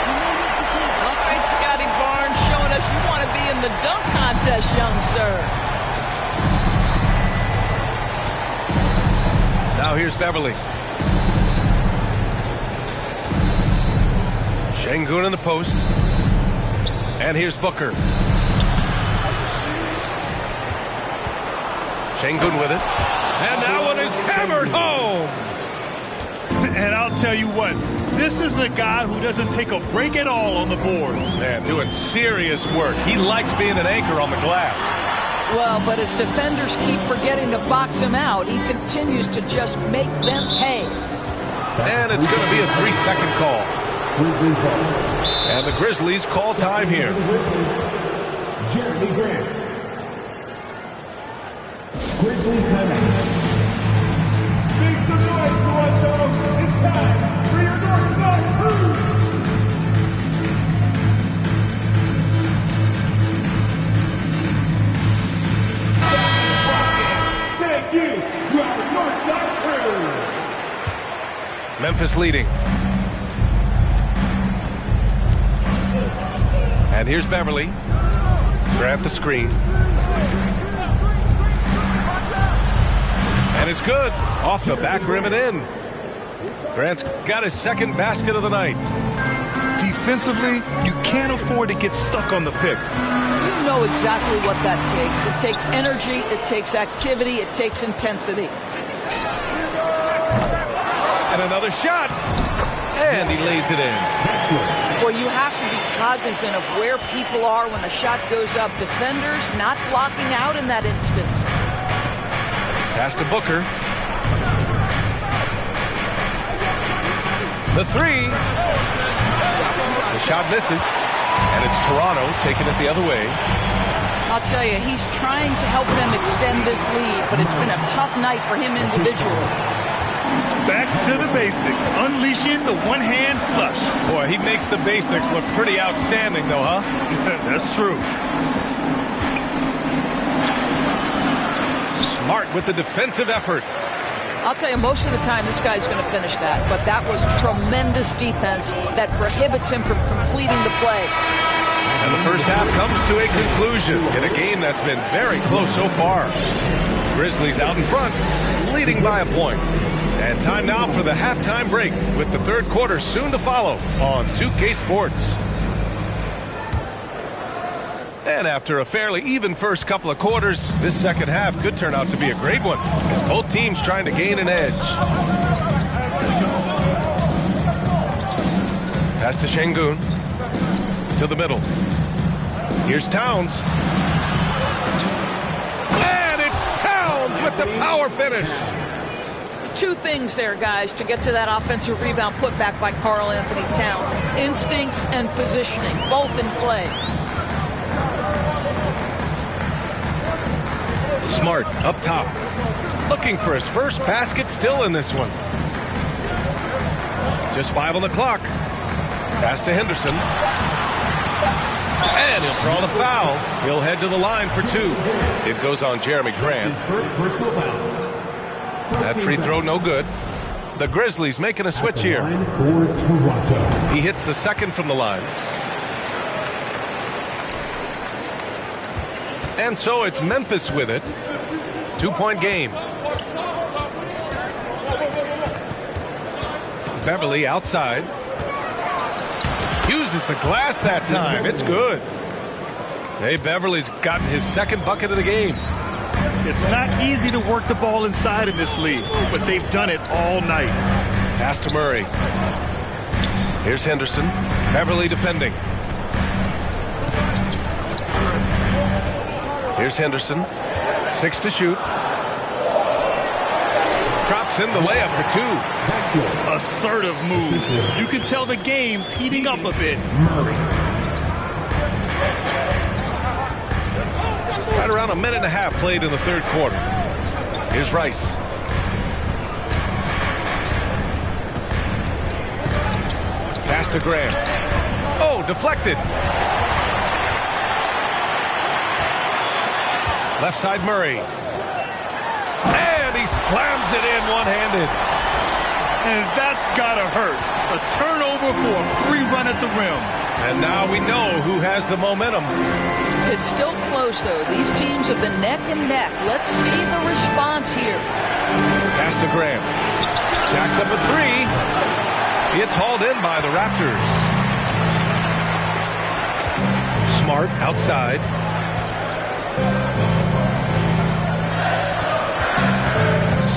All right, Scotty Barnes showing us you want to be in the dunk contest, young sir. Now here's Beverly. Şengün in the post. And here's Booker. Şengün with it. And that one is hammered home. And I'll tell you what, this is a guy who doesn't take a break at all on the boards. Man, doing serious work. He likes being an anchor on the glass. Well, but as defenders keep forgetting to box him out, he continues to just make them pay. And it's going to be a 3-second call. And the Grizzlies call time here. Jeremy Grant. Grizzlies timeout. Make some noise, Toronto. It's time for your Northside crew. Thank you to our Northside crew. Memphis leading. And here's Beverly. Grant the screen. And it's good. Off the back rim and in. Grant's got his second basket of the night. Defensively, you can't afford to get stuck on the pick. You know exactly what that takes. It takes energy, it takes activity, it takes intensity. And another shot. And he lays it in. Well, you have to be cognizant of where people are when the shot goes up. Defenders not blocking out in that instance. Pass to Booker. The three. The shot misses. And it's Toronto taking it the other way. I'll tell you, he's trying to help them extend this lead, but it's been a tough night for him individually. Back to the basics, unleashing the one-hand flush. Boy, he makes the basics look pretty outstanding, though, huh? That's true. Smart with the defensive effort. I'll tell you, most of the time this guy's going to finish that, but that was tremendous defense that prohibits him from completing the play. And the first half comes to a conclusion in a game that's been very close so far. Grizzlies out in front, leading by a point. And time now for the halftime break with the third quarter soon to follow on 2K Sports. And after a fairly even first couple of quarters, this second half could turn out to be a great one as both teams trying to gain an edge. Pass to Şengün. To the middle. Here's Towns. And it's Towns with the power finish. Two things there, guys, to get to that offensive rebound put back by Karl Anthony Towns. Instincts and positioning, both in play. Smart up top. Looking for his first basket still in this one. Just 5 on the clock. Pass to Henderson. And he'll draw the foul. He'll head to the line for 2. It goes on Jeremy Grant. His first personal foul. That free throw no good. The Grizzlies making a switch here. For Toronto. He hits the second from the line. And so it's Memphis with it. 2-point game. Beverly outside. Uses the glass that time. It's good. Hey, Beverly's gotten his second bucket of the game. It's not easy to work the ball inside in this league, but they've done it all night. Pass to Murray. Here's Henderson. Beverly defending. Here's Henderson. 6 to shoot. Drops in the layup for 2. Assertive move. You can tell the game's heating up a bit. Right around a minute and a half played in the third quarter. Here's Rice. Pass to Graham. Oh, deflected. Left side Murray. And he slams it in one-handed. And that's gotta hurt. A turnover for a free run at the rim. And now we know who has the momentum. It's still close, though. These teams have been neck and neck. Let's see the response here. Pass to Graham. Jacks up a three. It's hauled in by the Raptors. Smart outside.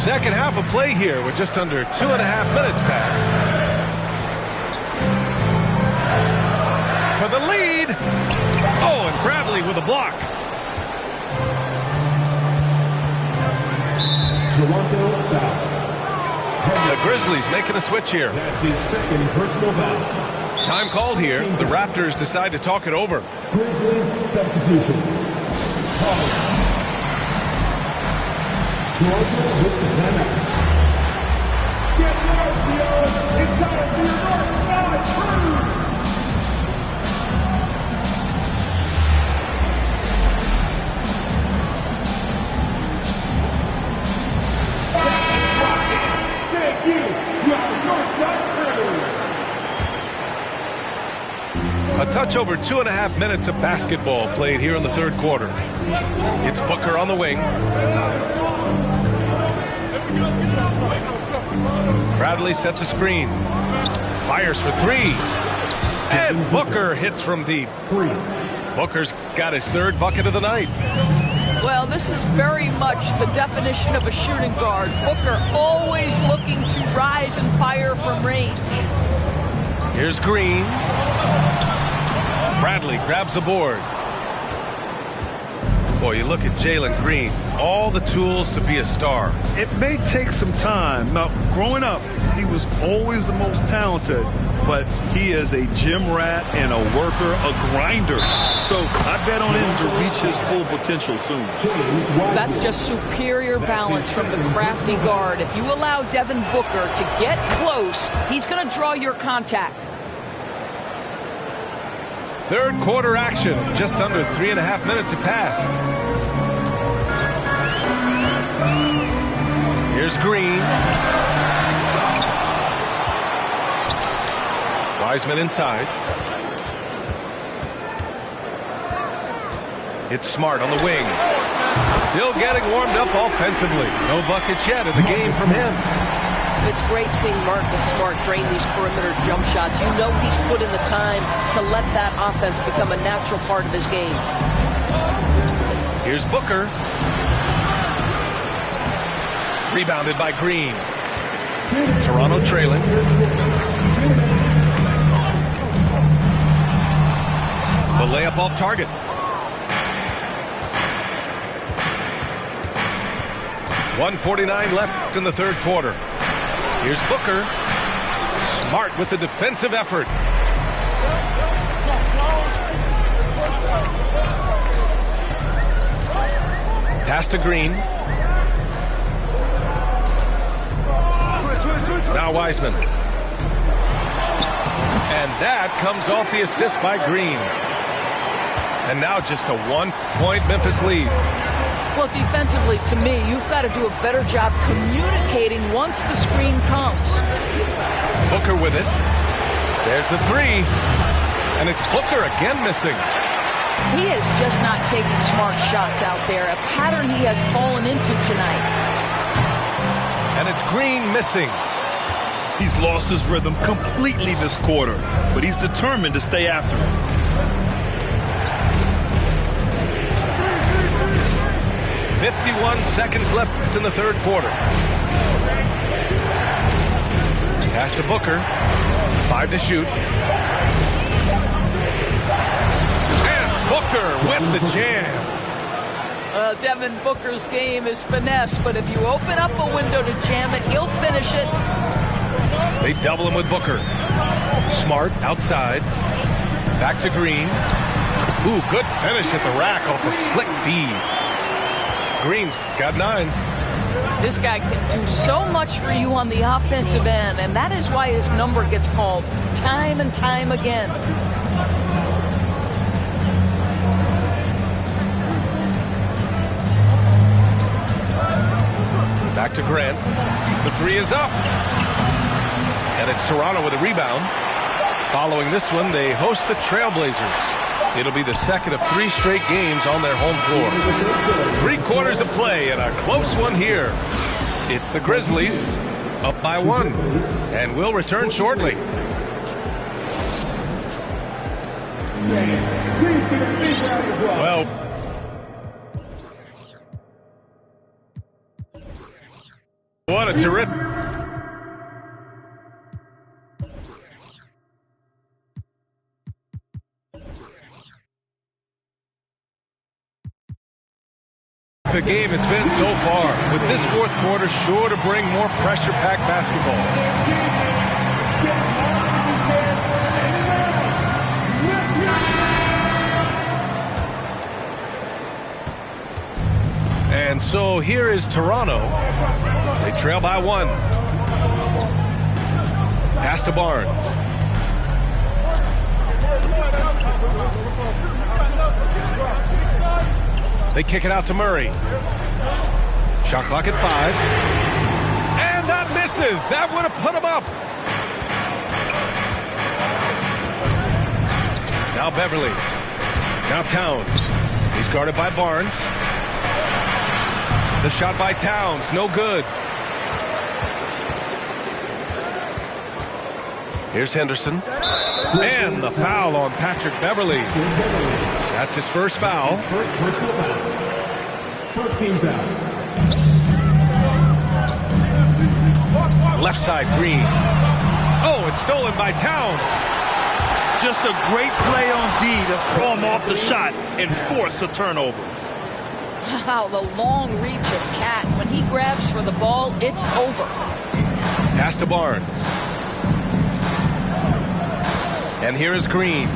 Second half of play here with just under 2.5 minutes passed. For the lead. Oh, and Bradley with a block. Toronto foul. The Grizzlies making a switch here. That's his second personal foul. Time called here. The Raptors decide to talk it over. Grizzlies substitution. Toronto with the timeout. Get north, Theo. It's time for your north side crew. Thank you to our north side crew. A touch over 2.5 minutes of basketball played here in the third quarter. It's Booker on the wing. Bradley sets a screen. Fires for three. And Booker hits from deep. Booker's got his third bucket of the night. Well, this is very much the definition of a shooting guard. Booker always looking to rise and fire from range. Here's Green. Bradley grabs the board. Boy, you look at Jalen Green. All the tools to be a star. It may take some time. Now, growing up, he was always the most talented, but he is a gym rat and a worker, a grinder. So I bet on him to reach his full potential soon. That's just superior balance from the crafty guard. If you allow Devin Booker to get close, he's going to draw your contact. Third quarter action. Just under 3.5 minutes have passed. Here's Green. Wiseman inside. It's Smart on the wing. Still getting warmed up offensively. No buckets yet in the game from him. It's great seeing Marcus Smart drain these perimeter jump shots. You know he's put in the time to let that offense become a natural part of his game. Here's Booker. Rebounded by Green. Toronto trailing. The layup off target. .149 left in the third quarter. Here's Booker. Smart with the defensive effort. Pass to Green. Now Wiseman. And that comes off the assist by Green. And now just a 1-point Memphis lead. Well, defensively, to me, you've got to do a better job communicating once the screen comes. Booker with it. There's the three. And it's Booker again missing. He is just not taking smart shots out there, a pattern he has fallen into tonight. And it's Green missing. He's lost his rhythm completely this quarter, but he's determined to stay after it. 51 seconds left in the third quarter. Pass to Booker. 5 to shoot. And Booker with the jam. Devin Booker's game is finesse, but if you open up a window to jam it, he'll finish it. They double him with Booker. Smart outside. Back to Green. Ooh, good finish at the rack off the slick feed. Green's got 9. This guy can do so much for you on the offensive end, and that is why his number gets called time and time again. Back to Grant. The three is up. And it's Toronto with a rebound. Following this one, they host the Trailblazers. It'll be the second of 3 straight games on their home floor. 3 quarters of play and a close one here. It's the Grizzlies up by 1. And we'll return shortly. Well, what a terrific. The game it's been so far, with this fourth quarter sure to bring more pressure-packed basketball. And so here is Toronto. They trail by 1. Pass to Barnes. They kick it out to Murray. Shot clock at 5. And that misses. That would have put him up. Now Beverly. Now Towns. He's guarded by Barnes. The shot by Towns. No good. Here's Henderson. And the foul on Patrick Beverly. That's his first foul. First team foul. Left side, Green. Oh, it's stolen by Towns. Just a great play on D to throw him off the shot and force a turnover. Wow, the long reach of Cat. When he grabs for the ball, it's over. Pass to Barnes. And here is Green.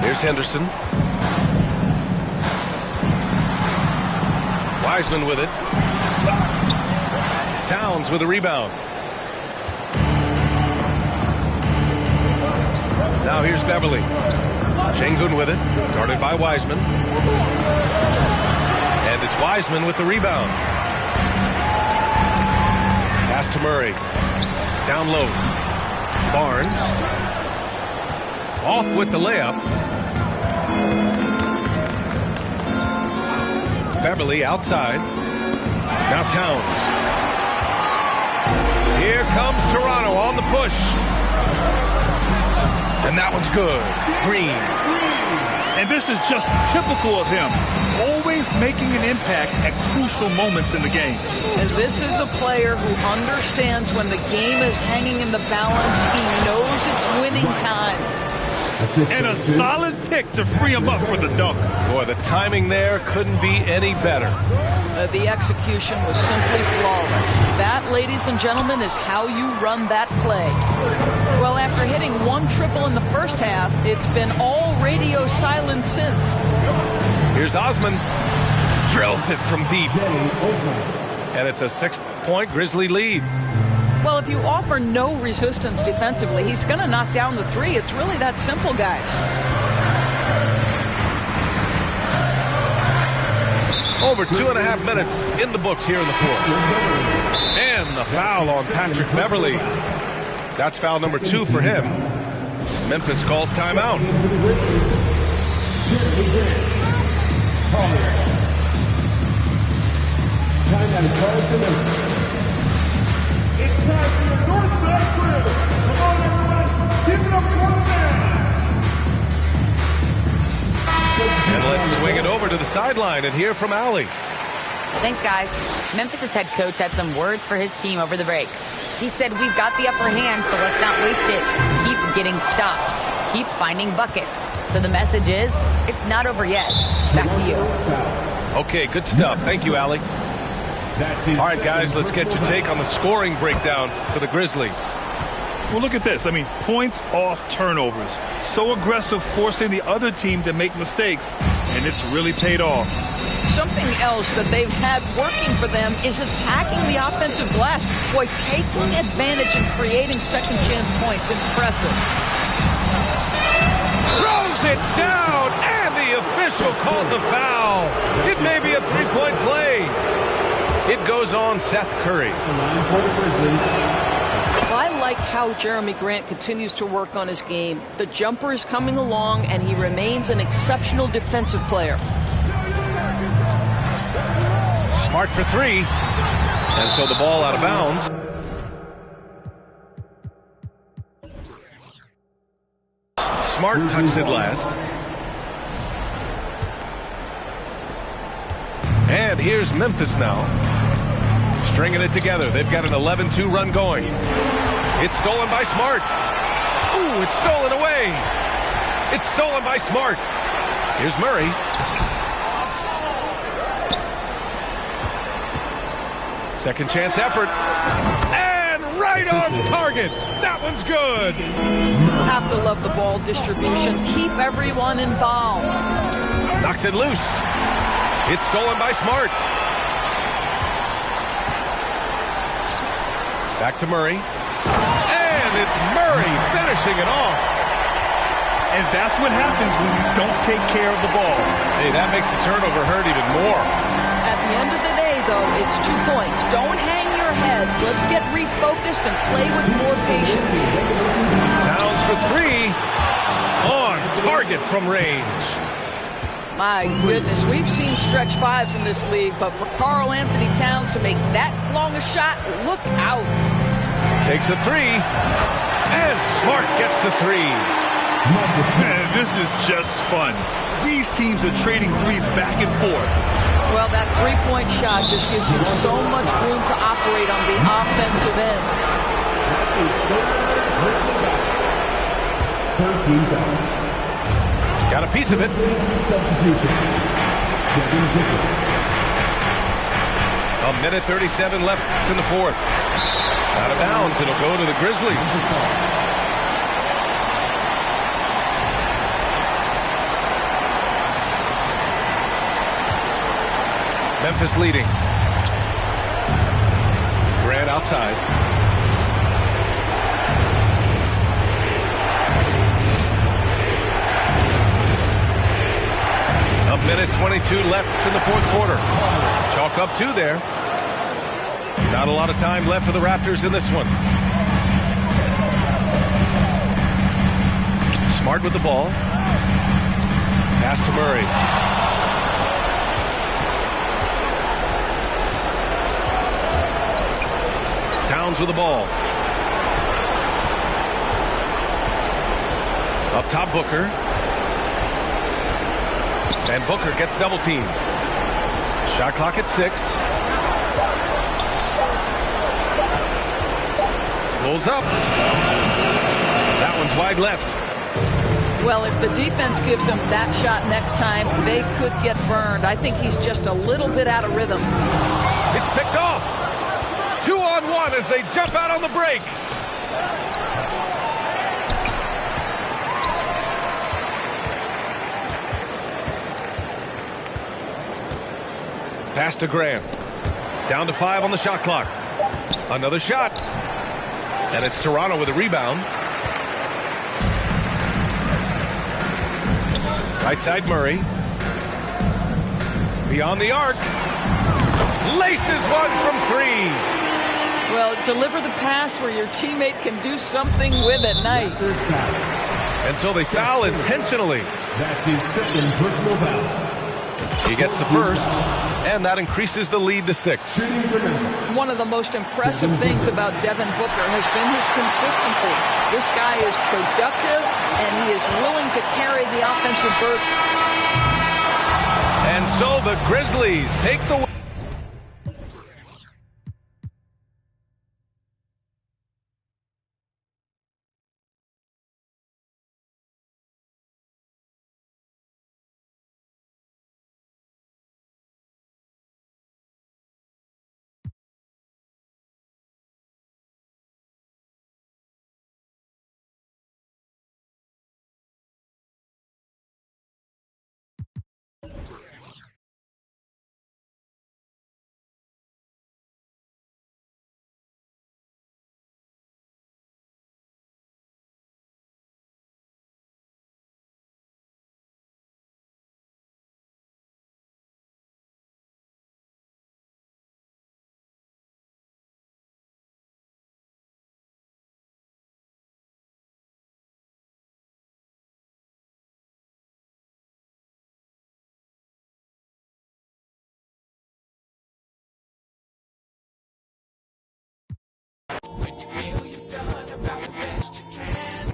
Here's Henderson. Wiseman with it. Towns with a rebound. Now here's Beverly. Şengün with it. Guarded by Wiseman. And it's Wiseman with the rebound. Pass to Murray. Down low. Barnes. Off with the layup. Beverly outside. Now Towns. Here comes Toronto on the push. And that one's good. Green. And this is just typical of him. Always making an impact at crucial moments in the game. And this is a player who understands when the game is hanging in the balance. He knows it's winning time. And a solid pick to free him up for the dunk. Boy, the timing there couldn't be any better. The execution was simply flawless. That, ladies and gentlemen, is how you run that play. Well, after hitting 1 triple in the first half, it's been all radio silence since. Here's Osman. Drills it from deep. And it's a 6-point Grizzly lead. Well, if you offer no resistance defensively, he's going to knock down the 3. It's really that simple, guys. Over 2.5 minutes in the books here in the fourth. And the foul on Patrick Beverly. That's foul number 2 for him. Memphis calls timeout. It's time for the Northside Crew. Come on, everyone. Give it up for the man. And let's swing it over to the sideline and hear from Allie. Thanks, guys. Memphis' head coach had some words for his team over the break. He said, we've got the upper hand, so let's not waste it. Keep getting stops. Keep finding buckets. So the message is, it's not over yet. Back to you. Okay, good stuff. Thank you, Allie. All right, guys, let's get your take on the scoring breakdown for the Grizzlies. Well, look at this. I mean, points off turnovers. So aggressive, forcing the other team to make mistakes, and it's really paid off. Something else that they've had working for them is attacking the offensive glass. Boy, taking advantage and creating second chance points. Impressive. Throws it down, and the official calls a foul. It may be a three-point play. It goes on Seth Curry. I like how Jeremy Grant continues to work on his game. The jumper is coming along, and he remains an exceptional defensive player. Smart for three. And so the ball out of bounds. Smart touched it last. And here's Memphis now. Stringing it together. They've got an 11-2 run going. It's stolen by Smart. Ooh, it's stolen away. It's stolen by Smart. Here's Murray. Second chance effort. And right on target. That one's good. Have to love the ball distribution. Keep everyone involved. Knocks it loose. It's stolen by Smart. Back to Murray. And it's Murray finishing it off. And that's what happens when you don't take care of the ball. Hey, that makes the turnover hurt even more. At the end of the day, though, it's 2 points. Don't hang your heads. Let's get refocused and play with more patience. Towns for three. On target from range. My goodness, we've seen stretch fives in this league, but for Karl Anthony Towns to make that long a shot, look out. Takes a three. And Smart gets the three. Man, this is just fun. These teams are trading threes back and forth. Well, that three-point shot just gives you so much room to operate on the offensive end. 13 fouls. Got a piece of it. Substitution. A minute 37 left in the fourth. Out of bounds. It'll go to the Grizzlies. Memphis leading. Grant outside. A minute 22 left in the fourth quarter. Chalk up 2 there. Not a lot of time left for the Raptors in this one. Smart with the ball. Pass to Murray. Towns with the ball. Up top, Booker. And Booker gets double teamed. Shot clock at 6. Pulls up. That one's wide left. Well, if the defense gives him that shot next time, they could get burned. I think he's just a little bit out of rhythm. It's picked off. 2-on-1 as they jump out on the break. Pass to Graham. Down to 5 on the shot clock. Another shot. And it's Toronto with a rebound. Right side Murray. Beyond the arc. Laces one from 3. Well, deliver the pass where your teammate can do something with it. Nice. And so they foul intentionally. That's his second personal foul. He gets the first, and that increases the lead to 6. One of the most impressive things about Devin Booker has been his consistency. This guy is productive, and he is willing to carry the offensive burden. And so the Grizzlies take the When you feel you've done about the best you can,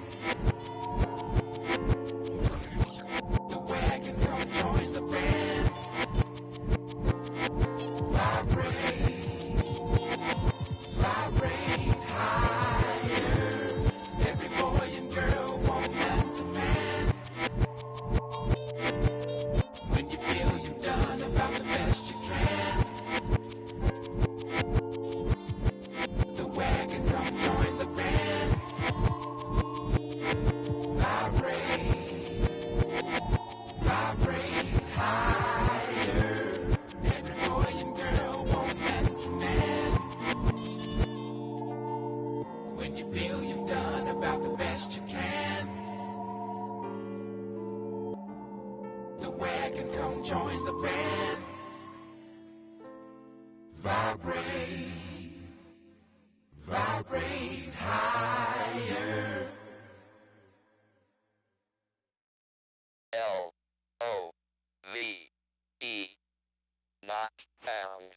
the wagon come join the band. Vibrate, vibrate higher. Every boy and girl want man to man. When you feel you've done about the best you can, the wagon come join the band. Vibrate, vibrate higher. Every boy and girl want man to man. When you feel you've done about the best you can, the wagon come join the band. Vibrate, vibrate higher. L-O-V-E, not found.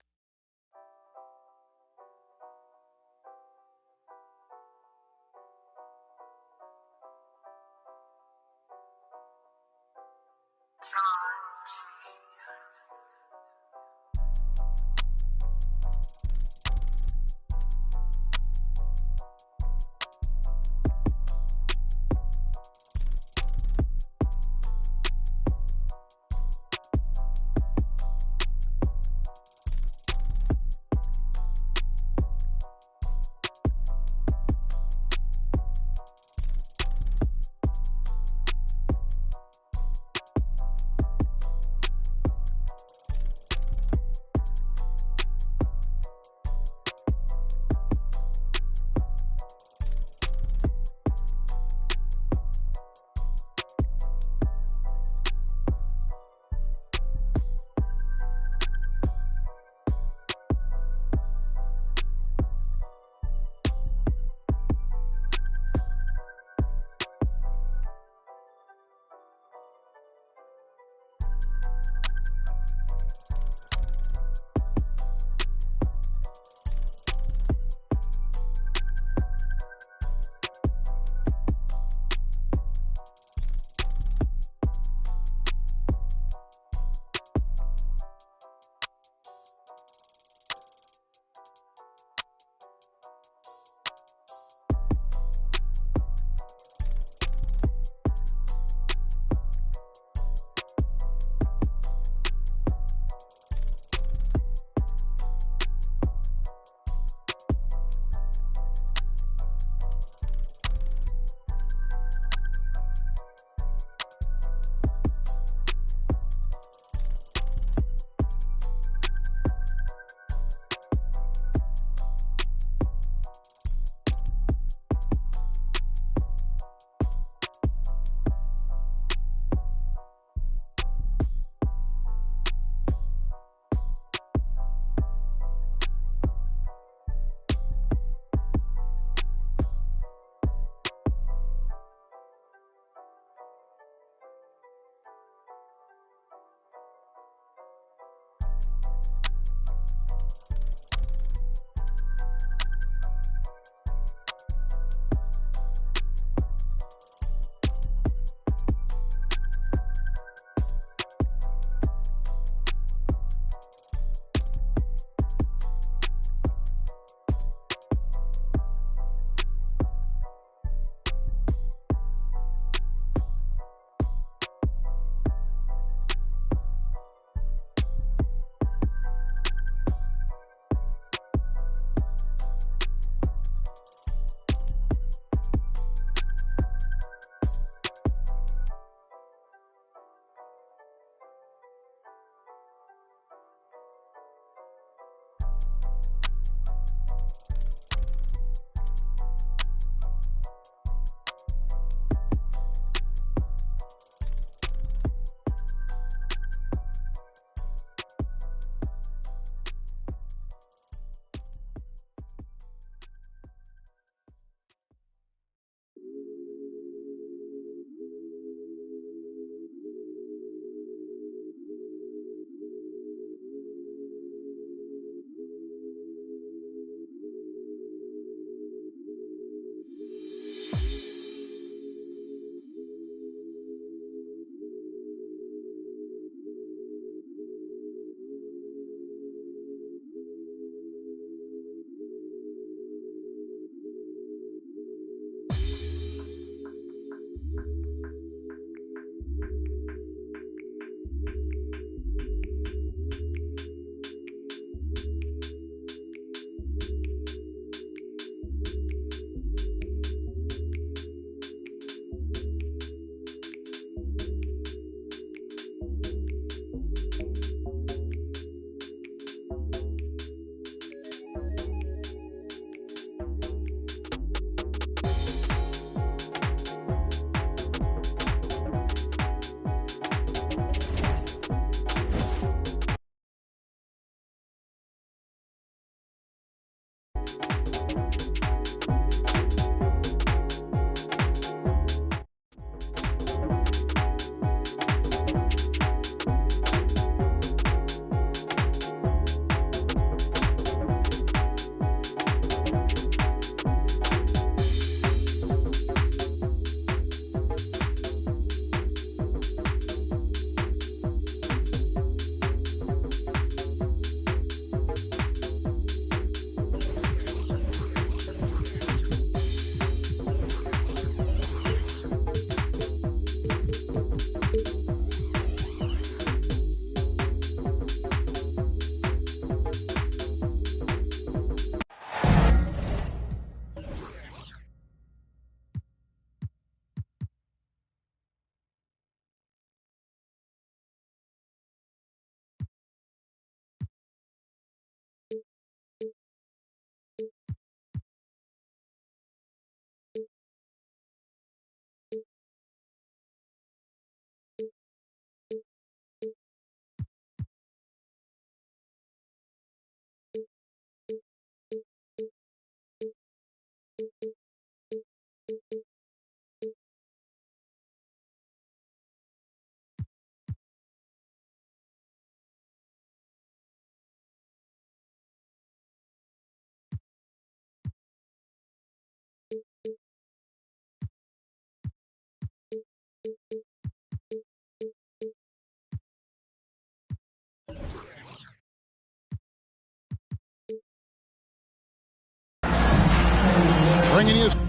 bringing you some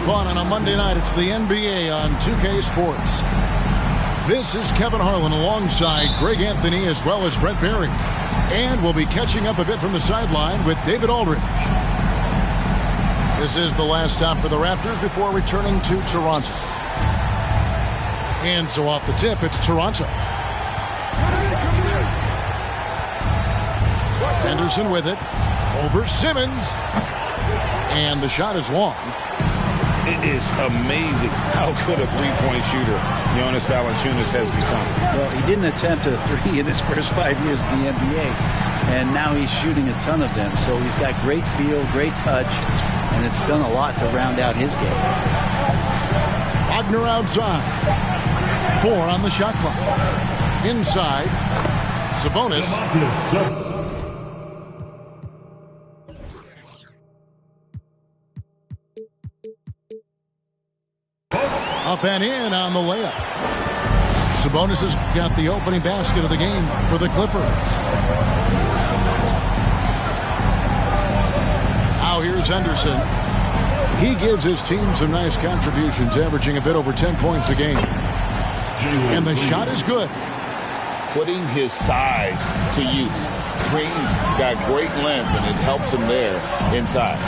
fun on a Monday night. It's the NBA on 2K Sports. This is Kevin Harlan alongside Greg Anthony as well as Brent Barry. And we'll be catching up a bit from the sideline with David Aldridge. This is the last stop for the Raptors before returning to Toronto. And so off the tip, it's Toronto. Henderson with it. Over Simmons. And the shot is long. It is amazing how good a three-point shooter Jonas Valanciunas has become. Well, he didn't attempt a three in his first 5 years in the NBA, and now he's shooting a ton of them. So he's got great feel, great touch, and it's done a lot to round out his game. Wagner outside. 4 on the shot clock. Inside, Sabonis. Up and in on the layup. Sabonis has got the opening basket of the game for the Clippers. Now here's Henderson. He gives his team some nice contributions, averaging a bit over 10 points a game. And the shot is good. Putting his size to use. Green's got great length, and it helps him there inside.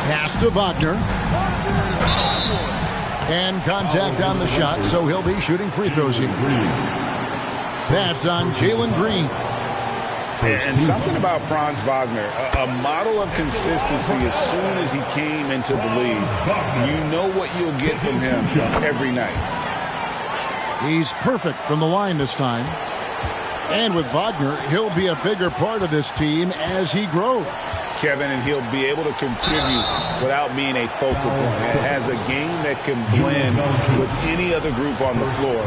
Pass to Wagner. And contact on the shot, so he'll be shooting free throws here. That's on Jalen Green. And something about Franz Wagner, a model of consistency as soon as he came into the league. You know what you'll get from him every night. He's perfect from the line this time. And with Wagner, he'll be a bigger part of this team as he grows. Kevin, and he'll be able to contribute without being a focal point. It has a game that can blend with any other group on the floor.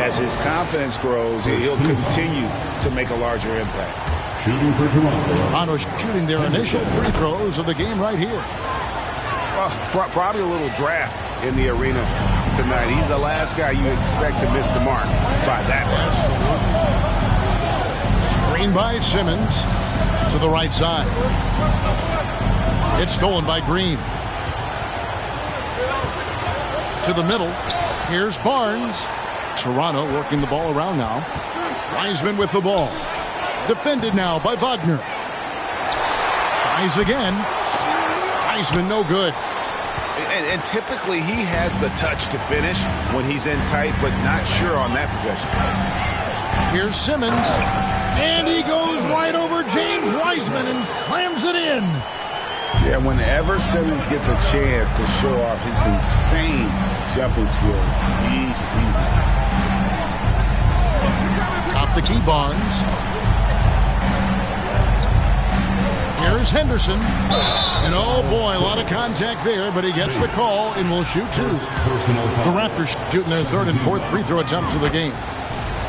As his confidence grows, he'll continue to make a larger impact. Toronto shooting their initial free throws of the game right here. Well, probably a little draft in the arena tonight. He's the last guy you expect to miss the mark by that much. Screen by Simmons. To the right side. It's stolen by Green. To the middle. Here's Barnes. Toronto working the ball around now. Wiseman with the ball. Defended now by Wagner. Tries again. Wiseman no good. And typically he has the touch to finish when he's in tight, but not sure on that possession. Here's Simmons. And he goes right over James Wiseman and slams it in. Yeah, whenever Simmons gets a chance to show off his insane jumping skills, he seizes it. Top the key, Barnes. Here's Henderson. And oh boy, a lot of contact there, but he gets the call and will shoot 2. The Raptors shooting their 3rd and 4th free throw attempts of the game.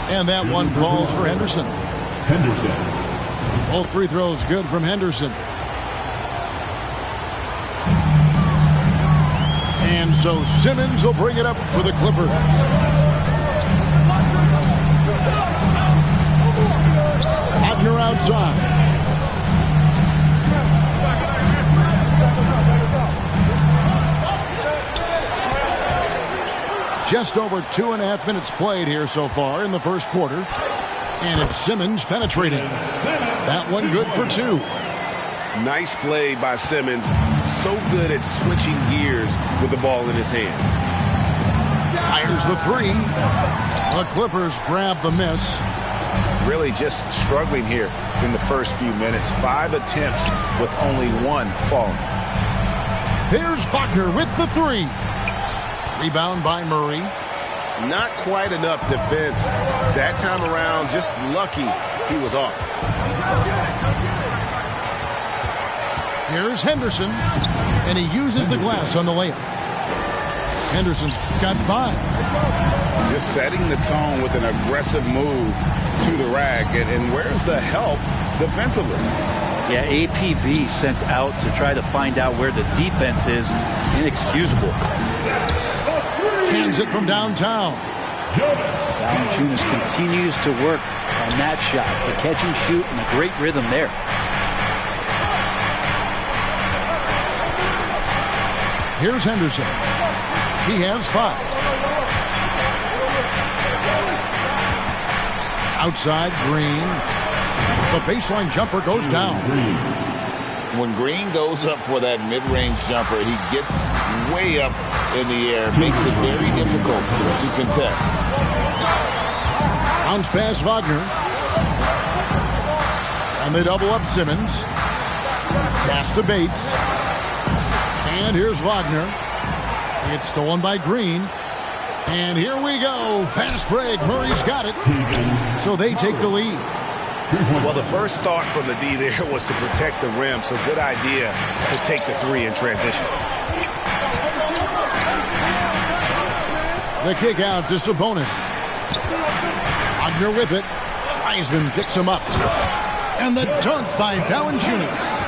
And that one falls for Henderson. Both free throws good from Henderson. And so Simmons will bring it up for the Clippers. Wagner outside. Just over 2.5 minutes played here so far in the first quarter. And it's Simmons penetrating. That one good for 2. Nice play by Simmons. So good at switching gears with the ball in his hand. Fires the 3. The Clippers grab the miss. Really just struggling here in the first few minutes. 5 attempts with only 1 falling. There's Wagner with the 3. Rebound by Murray. Not quite enough defense that time around. Just lucky he was off. Here's Henderson, and he uses the glass on the layup. Henderson's got 5. Just setting the tone with an aggressive move to the rack. And where's the help defensively? Yeah, APB sent out to try to find out where the defense is. Inexcusable. Cans it from downtown. Valanciunas continues to work on that shot. The catch and shoot and a great rhythm there. Here's Henderson. He has 5. Outside, Green. The baseline jumper goes down. When Green goes up for that mid-range jumper, he gets way up in the air, makes it very difficult to contest. Bounce pass Wagner. And they double up Simmons. Pass to Bates. And here's Wagner. It's stolen by Green. And here we go. Fast break. Murray's got it. So they take the lead. Well, the first thought from the D there was to protect the rim, so good idea to take the 3 in transition. The kick out to Sabonis. Wagner with it. Wiseman picks him up. And the dunk by Valanciunas.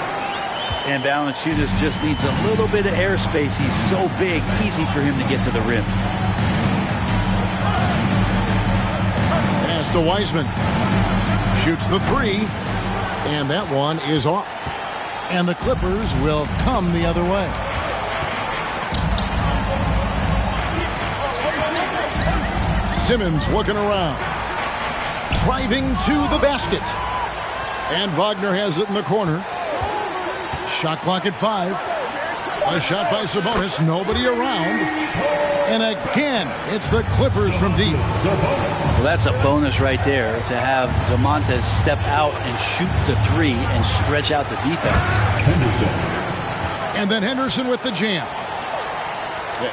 And Valanciunas just needs a little bit of airspace. He's so big, easy for him to get to the rim. Pass to Wiseman. Shoots the 3. And that one is off. And the Clippers will come the other way. Simmons looking around. Driving to the basket. And Wagner has it in the corner. Shot clock at 5. A shot by Sabonis. Nobody around. And again, it's the Clippers from deep. Well, that's a bonus right there to have DeMontes step out and shoot the 3 and stretch out the defense. And then Henderson with the jam.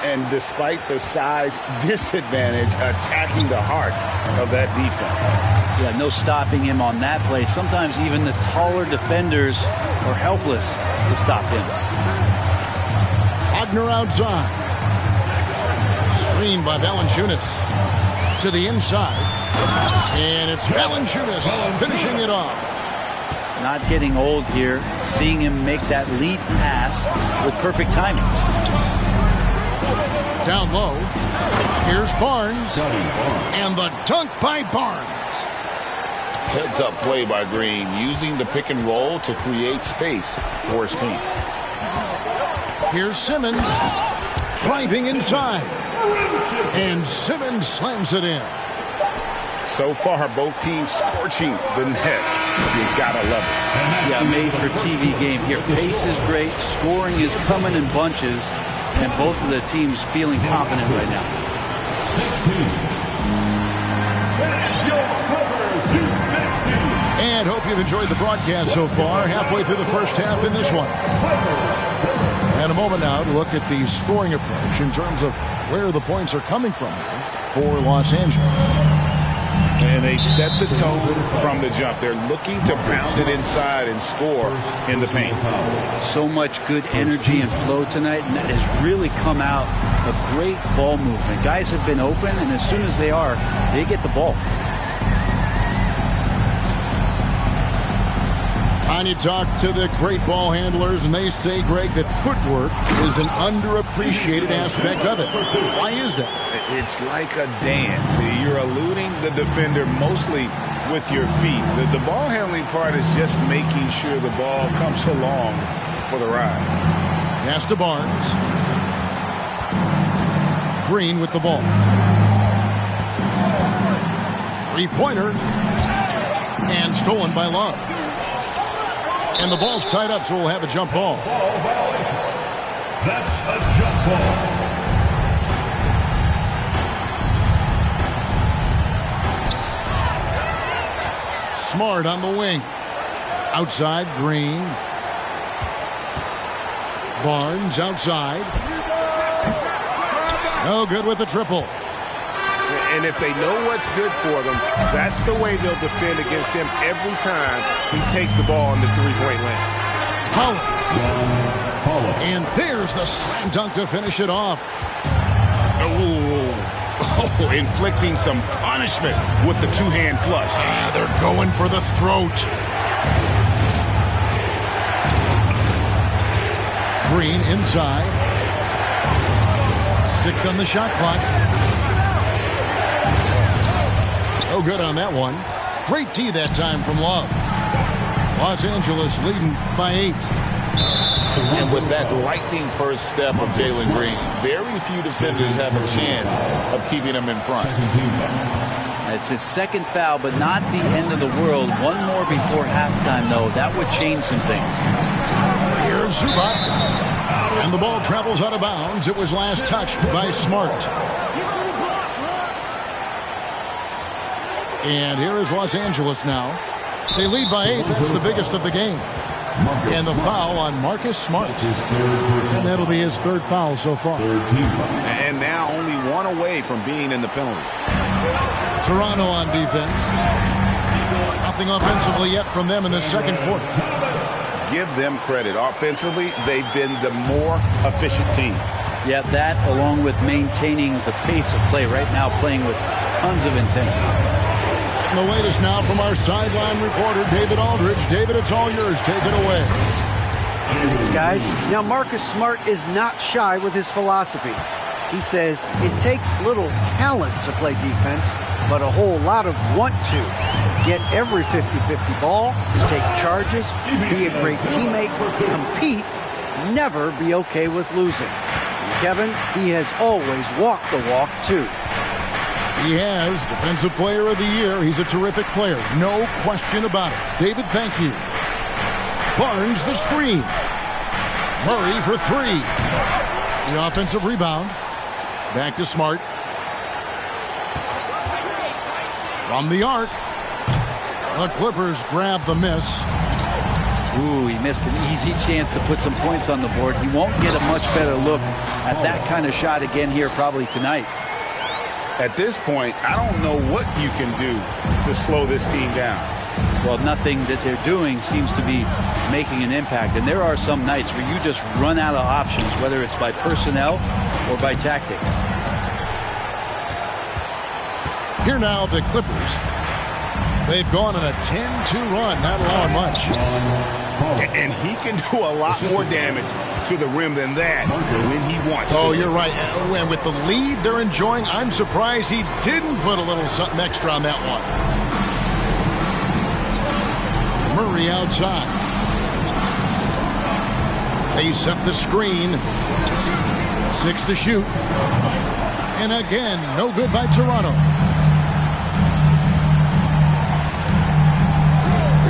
And despite the size disadvantage, attacking the heart of that defense. Yeah, no stopping him on that play. Sometimes even the taller defenders are helpless to stop him. Wagner outside. Screen by Valanciunas. To the inside. And it's Valanciunas finishing it off. Not getting old here. Seeing him make that lead pass with perfect timing. Down low. Here's Barnes. And the dunk by Barnes. Heads-up play by Green, using the pick and roll to create space for his team. Here's Simmons. Driving inside. And Simmons slams it in. So far, both teams scorching the nets. You gotta love it. Yeah, made for TV game here. Pace is great. Scoring is coming in bunches. And both of the teams feeling confident right now. And hope you've enjoyed the broadcast so far. Halfway through the first half in this one. And a moment now to look at the scoring approach in terms of where the points are coming from for Los Angeles. And they set the tone from the jump. They're looking to pound it inside and score in the paint. So much good energy and flow tonight, and that has really come out of great ball movement. Guys have been open, and as soon as they are, they get the ball. And you talk to the great ball handlers, and they say, Greg, that footwork is an underappreciated aspect of it. Why is that? It's like a dance. You're eluding the defender mostly with your feet. The ball handling part is just making sure the ball comes along for the ride. Pass to Barnes. Green with the ball. Three-pointer. And stolen by Love. And the ball's tied up, so we'll have a jump ball. That's a jump ball. Smart on the wing. Outside, Green. Barnes outside. No good with the triple. And if they know what's good for them, that's the way they'll defend against him every time he takes the ball in the three-point lane. And there's the slam dunk to finish it off. Oh, inflicting some punishment with the two-hand flush. They're going for the throat. Green inside. 6 on the shot clock. No good on that one. Great D that time from Love. Los Angeles leading by 8. And with that lightning first step of Jalen Green, very few defenders have a chance of keeping him in front. It's his second foul, but not the end of the world. One more before halftime, though. That would change some things. Here's Zubac. And the ball travels out of bounds. It was last touched by Smart. And here is Los Angeles now. They lead by 8. That's the biggest of the game. And the foul on Marcus Smart. And that'll be his third foul so far. And now only one away from being in the penalty. Toronto on defense. Nothing offensively yet from them in the second quarter. Give them credit. Offensively, they've been the more efficient team. Yeah, that along with maintaining the pace of play. Right now playing with tons of intensity. And the latest now from our sideline reporter, David Aldridge. David, it's all yours. Take it away. Thanks, guys. Now, Marcus Smart is not shy with his philosophy. He says it takes little talent to play defense, but a whole lot of want to. Get every 50-50 ball, take charges, be a great teammate, compete, never be okay with losing. And Kevin, he has always walked the walk, too. He has Defensive Player of the Year. He's a terrific player. No question about it. David, thank you. Barnes the screen. Murray for 3. The offensive rebound. Back to Smart. From the arc. The Clippers grab the miss. Ooh, he missed an easy chance to put some points on the board. He won't get a much better look at that kind of shot again here probably tonight. At this point, I don't know what you can do to slow this team down. Well, nothing that they're doing seems to be making an impact. And there are some nights where you just run out of options, whether it's by personnel or by tactic. Here now, the Clippers. They've gone on a 10-2 run, not allowing much. And he can do a lot more damage to the rim than that when he wants to. Oh, you're right. And with the lead they're enjoying, I'm surprised he didn't put a little something extra on that one. Murray outside. They set the screen. 6 to shoot. And again, no good by Toronto.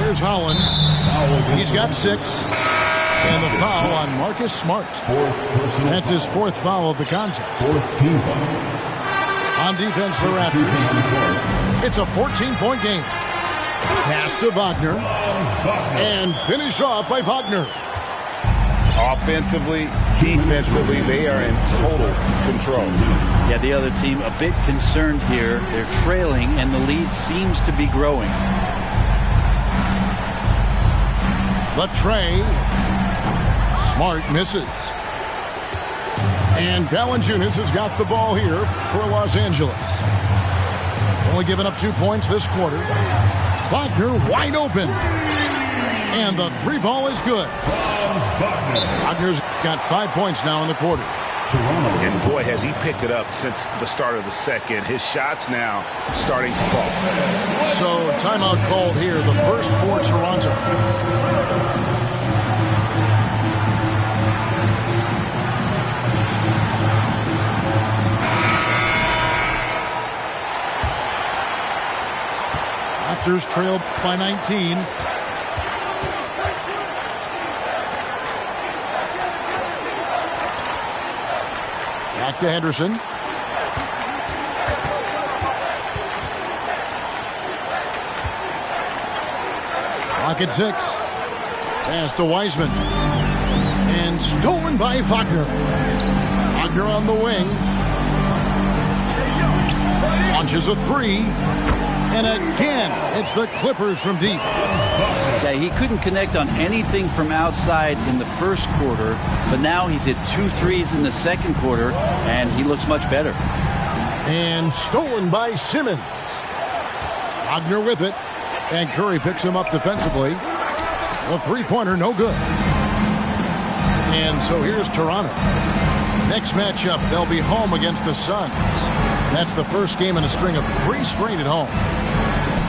Here's Holland. He's got 6. And the foul on Marcus Smart. That's his 4th foul of the contest. On defense, the Raptors. It's a 14-point game. Pass to Wagner. And finished off by Wagner. Offensively, defensively, they are in total control. Yeah, the other team a bit concerned here. They're trailing, and the lead seems to be growing. The tray. Smart misses. And Valanciunas has got the ball here for Los Angeles. Only giving up 2 points this quarter. Wagner wide open. And the 3 ball is good. Wagner's got 5 points now in the quarter. And boy, has he picked it up since the start of the second. His shots now starting to fall. So timeout called here. The first for Toronto. Raptors trail by 19. Back to Henderson. Clock at 6. Pass to Wiseman. And stolen by Wagner. Wagner on the wing. Launches a 3. And again, it's the Clippers from deep. Yeah, he couldn't connect on anything from outside in the first quarter, but now he's hit 2 threes in the second quarter, and he looks much better. And stolen by Simmons. Wagner with it, and Curry picks him up defensively. The three-pointer, no good. And so here's Toronto. Next matchup, they'll be home against the Suns. That's the first game in a string of 3 straight at home.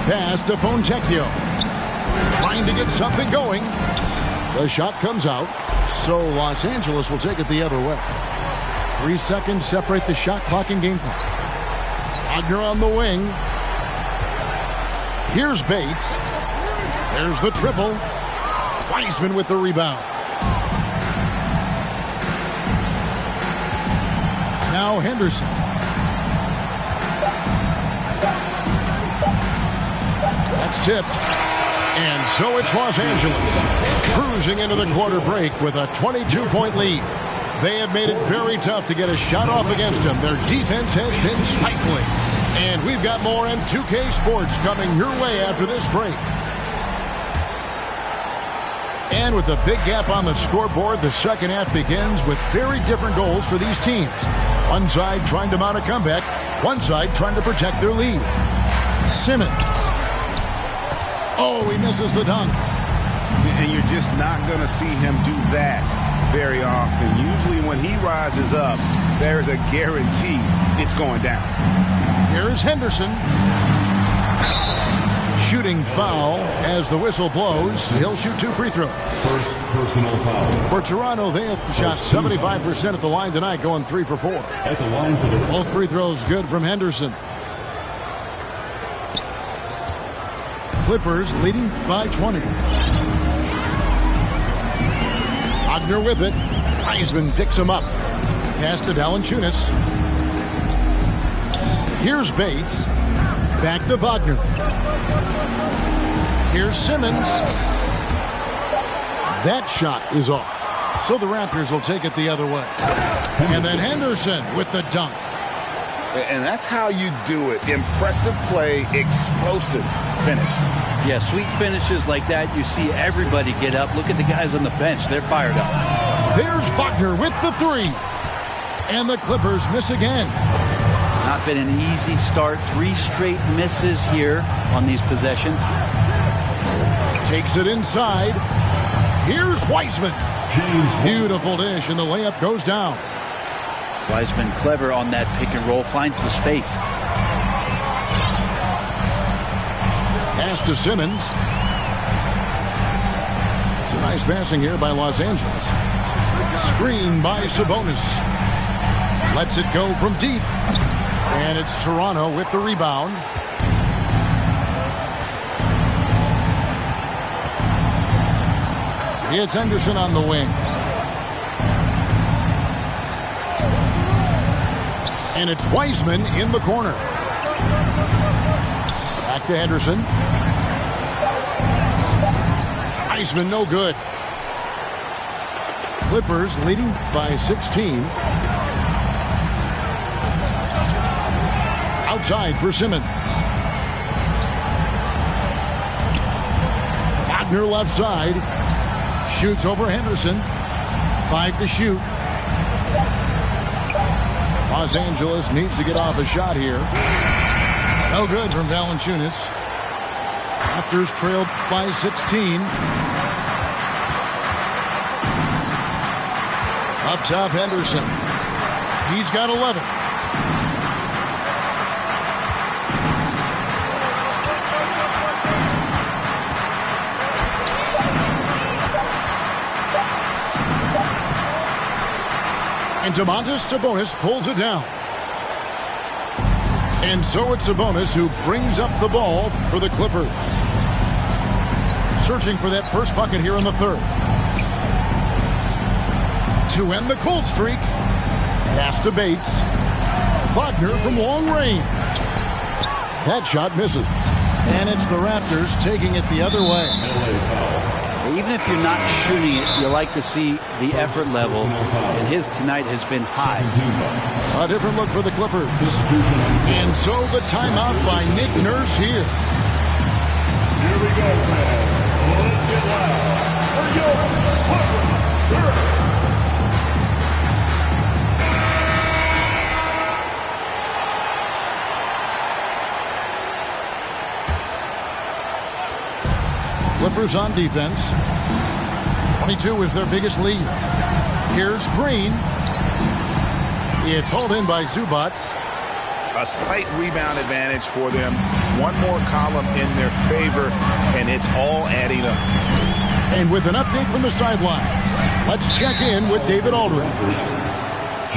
Pass to Fontecchio. Trying to get something going. The shot comes out. So Los Angeles will take it the other way. 3 seconds separate the shot clock and game clock. Wagner on the wing. Here's Bates. There's the triple. Wiseman with the rebound. Now Henderson. That's tipped. And so it's Los Angeles cruising into the quarter break with a 22-point lead. They have made it very tough to get a shot off against them. Their defense has been stifling. And we've got more on 2K Sports coming your way after this break. And with a big gap on the scoreboard, the second half begins with very different goals for these teams. One side trying to mount a comeback, one side trying to protect their lead. Simmons. Oh, he misses the dunk. And you're just not going to see him do that very often. Usually when he rises up, there's a guarantee it's going down. Here's Henderson. Shooting foul as the whistle blows. He'll shoot 2 free throws. First personal foul. For Toronto, they have shot 75% at the line tonight, going 3 for 4. At the line for the both free throws good from Henderson. Clippers leading by 20. Wagner with it. Wiseman picks him up. Pass to Valanciunas. Here's Bates. Back to Wagner. Here's Simmons. That shot is off. So the Raptors will take it the other way. And then Henderson with the dunk. And that's how you do it. Impressive play, explosive finish. Yeah, sweet finishes like that, you see everybody get up. Look at the guys on the bench. They're fired up. There's Wagner with the 3. And the Clippers miss again. Not been an easy start. 3 straight misses here on these possessions. Takes it inside. Here's Wiseman. Beautiful dish, and the layup goes down. Wiseman clever on that pick and roll. Finds the space. Pass to Simmons. Some nice passing here by Los Angeles. Screen by Sabonis. Lets it go from deep. And it's Toronto with the rebound. It's Henderson on the wing. And it's Wiseman in the corner. Back to Henderson. Wiseman no good. Clippers leading by 16. Outside for Simmons. Wagner left side. Shoots over Henderson. 5 to shoot. Los Angeles needs to get off a shot here. No good from Valanciunas. Raptors trailed by 16. Up top, Henderson. He's got 11. And Domantas Sabonis pulls it down. And so it's Sabonis who brings up the ball for the Clippers. Searching for that first bucket here in the third. To end the cold streak. Pass to Bates. Wagner from long range. That shot misses. And it's the Raptors taking it the other way. Even if you're not shooting it, you like to see the effort level. And his tonight has been high. A different look for the Clippers. And so the timeout by Nick Nurse here. Here we go, fans. Let's get loud for your Clippers. Clippers on defense. 22 is their biggest lead. Here's Green. It's hauled in by Zubac. A slight rebound advantage for them. one more column in their favor, and it's all adding up. And with an update from the sideline, let's check in with David Aldridge.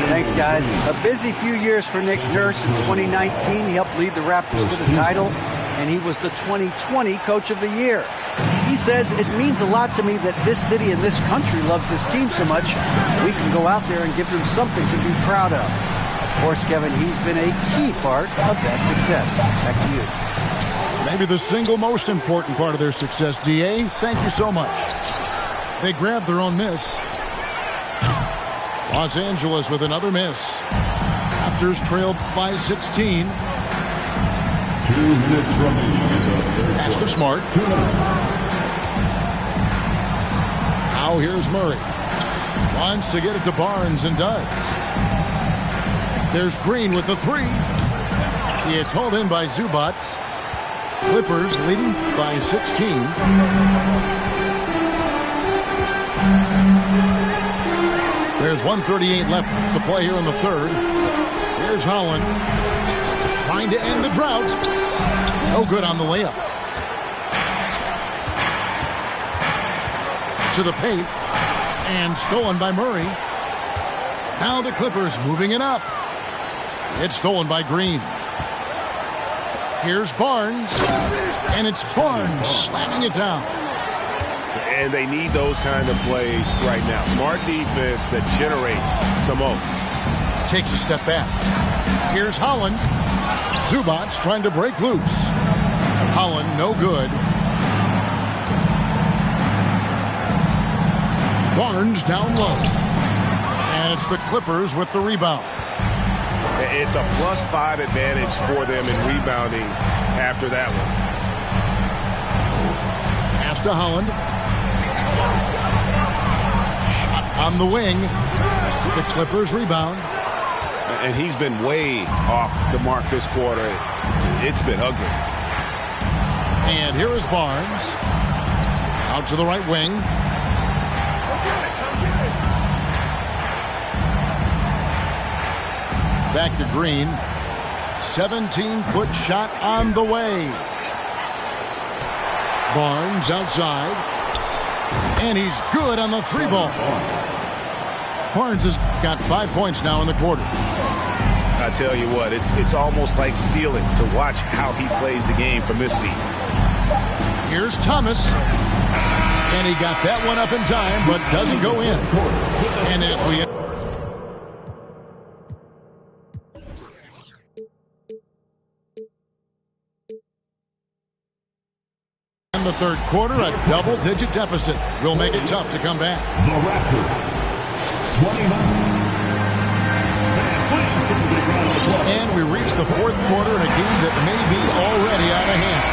Thanks, guys. A busy few years for Nick Nurse. In 2019, he helped lead the Raptors to the title, and he was the 2020 Coach of the Year. He says, it means a lot to me that this city and this country loves this team so much, we can go out there and give them something to be proud of. Of course, Kevin, he's been a key part of that success. Back to you. Maybe the single most important part of their success, D.A. Thank you so much. They grabbed their own miss. Los Angeles with another miss. Raptors trailed by 16. 2 minutes remaining. Pass to Smart. Now here's Murray. Wants to get it to Barnes and does. There's Green with the three. It's hauled in by Zubac. Clippers leading by 16. There's 1:38 left to play here in the third. Here's Holland trying to end the drought. No good on the layup. To the paint and stolen by Murray. Now the Clippers moving it up. It's stolen by Green. Here's Barnes, and it's Barnes slamming it down. And they need those kind of plays right now. Smart defense that generates some hope. Takes a step back. Here's Holland. Zubac trying to break loose. Holland no good. Barnes down low. And it's the Clippers with the rebound. It's a +5 advantage for them in rebounding after that one. Pass to Holland. Shot on the wing. The Clippers rebound. And he's been way off the mark this quarter. It's been ugly. And here is Barnes. Out to the right wing. Back to Green. 17-foot shot on the way. Barnes outside. And he's good on the three ball. Barnes has got 5 points now in the quarter. I tell you what, it's almost like stealing to watch how he plays the game from this seat. Here's Thomas. And he got that one up in time, but doesn't go in. And as we in the third quarter, a double-digit deficit will make it tough to come back. The Raptors, 29. And we reach the fourth quarter in a game that may be already out of hand.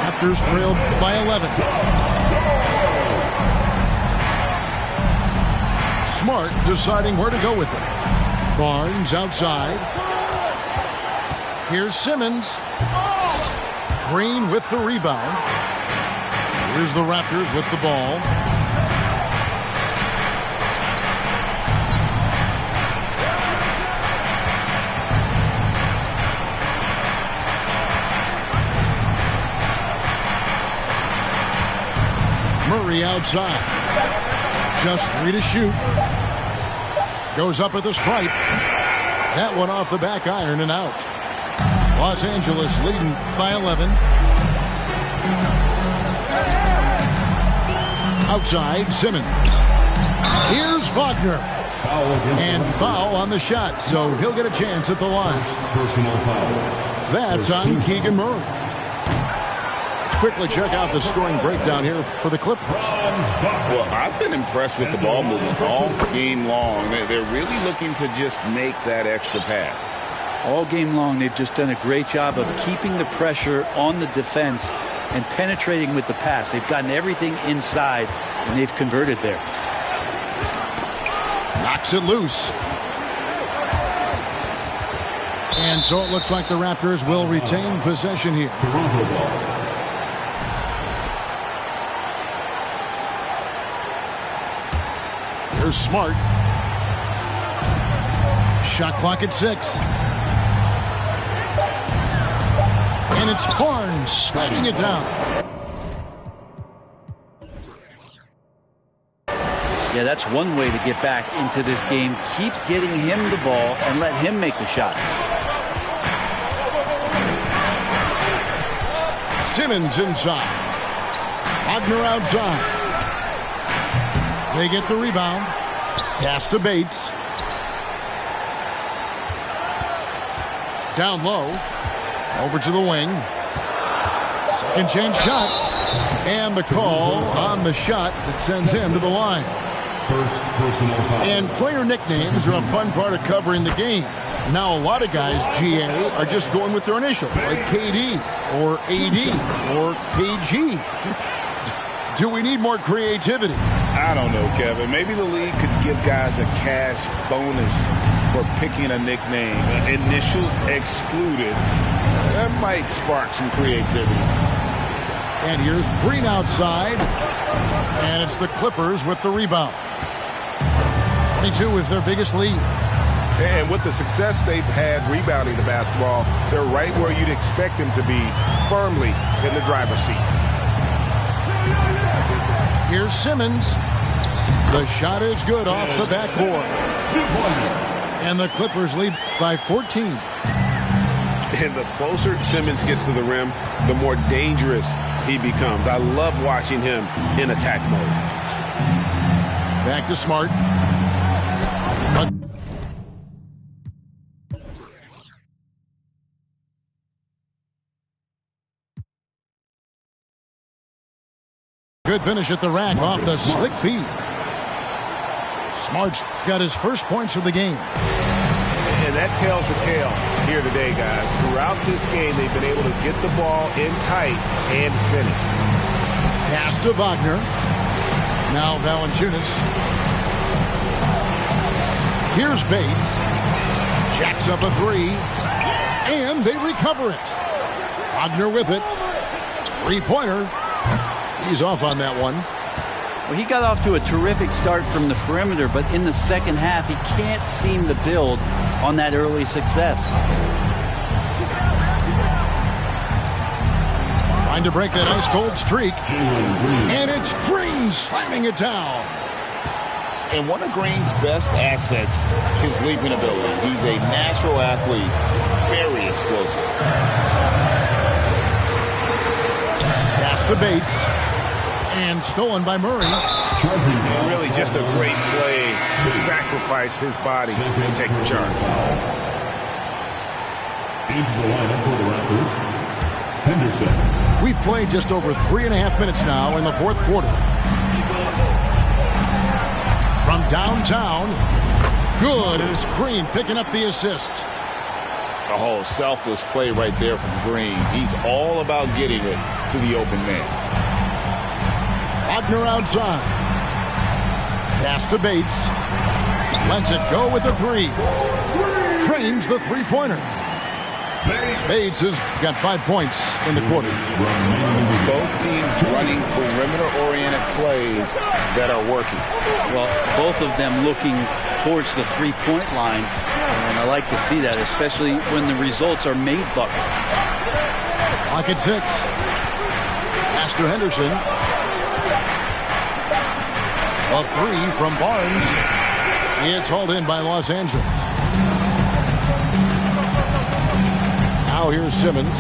Raptors trailed by 11. Smart deciding where to go with it. Barnes outside. Here's Simmons. Green with the rebound. Here's the Raptors with the ball. Murray outside. Just 3 to shoot. Goes up at the stripe. That one off the back iron and out. Los Angeles leading by 11. Outside, Simmons. Here's Wagner. And foul on the shot, so he'll get a chance at the line. Personal foul. That's on Keegan Murray. Let's quickly check out the scoring breakdown here for the Clippers. Well, I've been impressed with the ball movement all game long. They're really looking to just make that extra pass. All game long, they've just done a great job of keeping the pressure on the defense and penetrating with the pass. They've gotten everything inside, and they've converted there. Knocks it loose. And so it looks like the Raptors will retain possession here. Toronto ball. Here's Smart. Shot clock at 6. And it's Barnes sliding it down. Yeah, that's one way to get back into this game. Keep getting him the ball and let him make the shots. Simmons inside. Wagner outside. They get the rebound. Pass to Bates. Down low. Over to the wing. Second chance shot. And the call on the shot that sends him to the line. And player nicknames are a fun part of covering the game. Now a lot of guys, GA, are just going with their initial, like KD or AD or KG. Do we need more creativity? I don't know, Kevin. Maybe the league could give guys a cash bonus for picking a nickname. Initials excluded. That might spark some creativity. And here's Green outside. And it's the Clippers with the rebound. 22 is their biggest lead. And with the success they've had rebounding the basketball, they're right where you'd expect them to be, firmly in the driver's seat. Here's Simmons. The shot is good off the backboard. And the Clippers lead by 14. And the closer Simmons gets to the rim, the more dangerous he becomes. I love watching him in attack mode. Back to Smart. Good finish at the rack off the slick feed. Smart's got his first points of the game. And that tells the tale here today, guys. Throughout this game, they've been able to get the ball in tight and finish. Pass to Wagner. Now Valanciunas. Here's Bates. Jacks up a three. And they recover it. Wagner with it. Three-pointer. He's off on that one. Well, he got off to a terrific start from the perimeter, but in the second half, he can't seem to build on that early success. Trying to break that ice-cold streak. And it's Green slamming it down. And one of Green's best assets, his leaping ability. He's a natural athlete, very explosive. Pass to Bates. And stolen by Murray. And really just a great play to sacrifice his body and take the charge. Into the lineup for the Raptors, Henderson. We've played just over 3.5 minutes now in the fourth quarter. From downtown, good, and it's Green picking up the assist. A whole selfless play right there from Green. He's all about getting it to the open man. Wagner outside. Pass to Bates. Lets it go with the three. Trains the three-pointer. Bates has got 5 points in the quarter. Both teams running perimeter-oriented plays that are working. Well, both of them looking towards the three-point line, and I like to see that, especially when the results are made buckets. Clock at 6. Pass to Henderson. A three from Barnes. It's hauled in by Los Angeles. Now here's Simmons.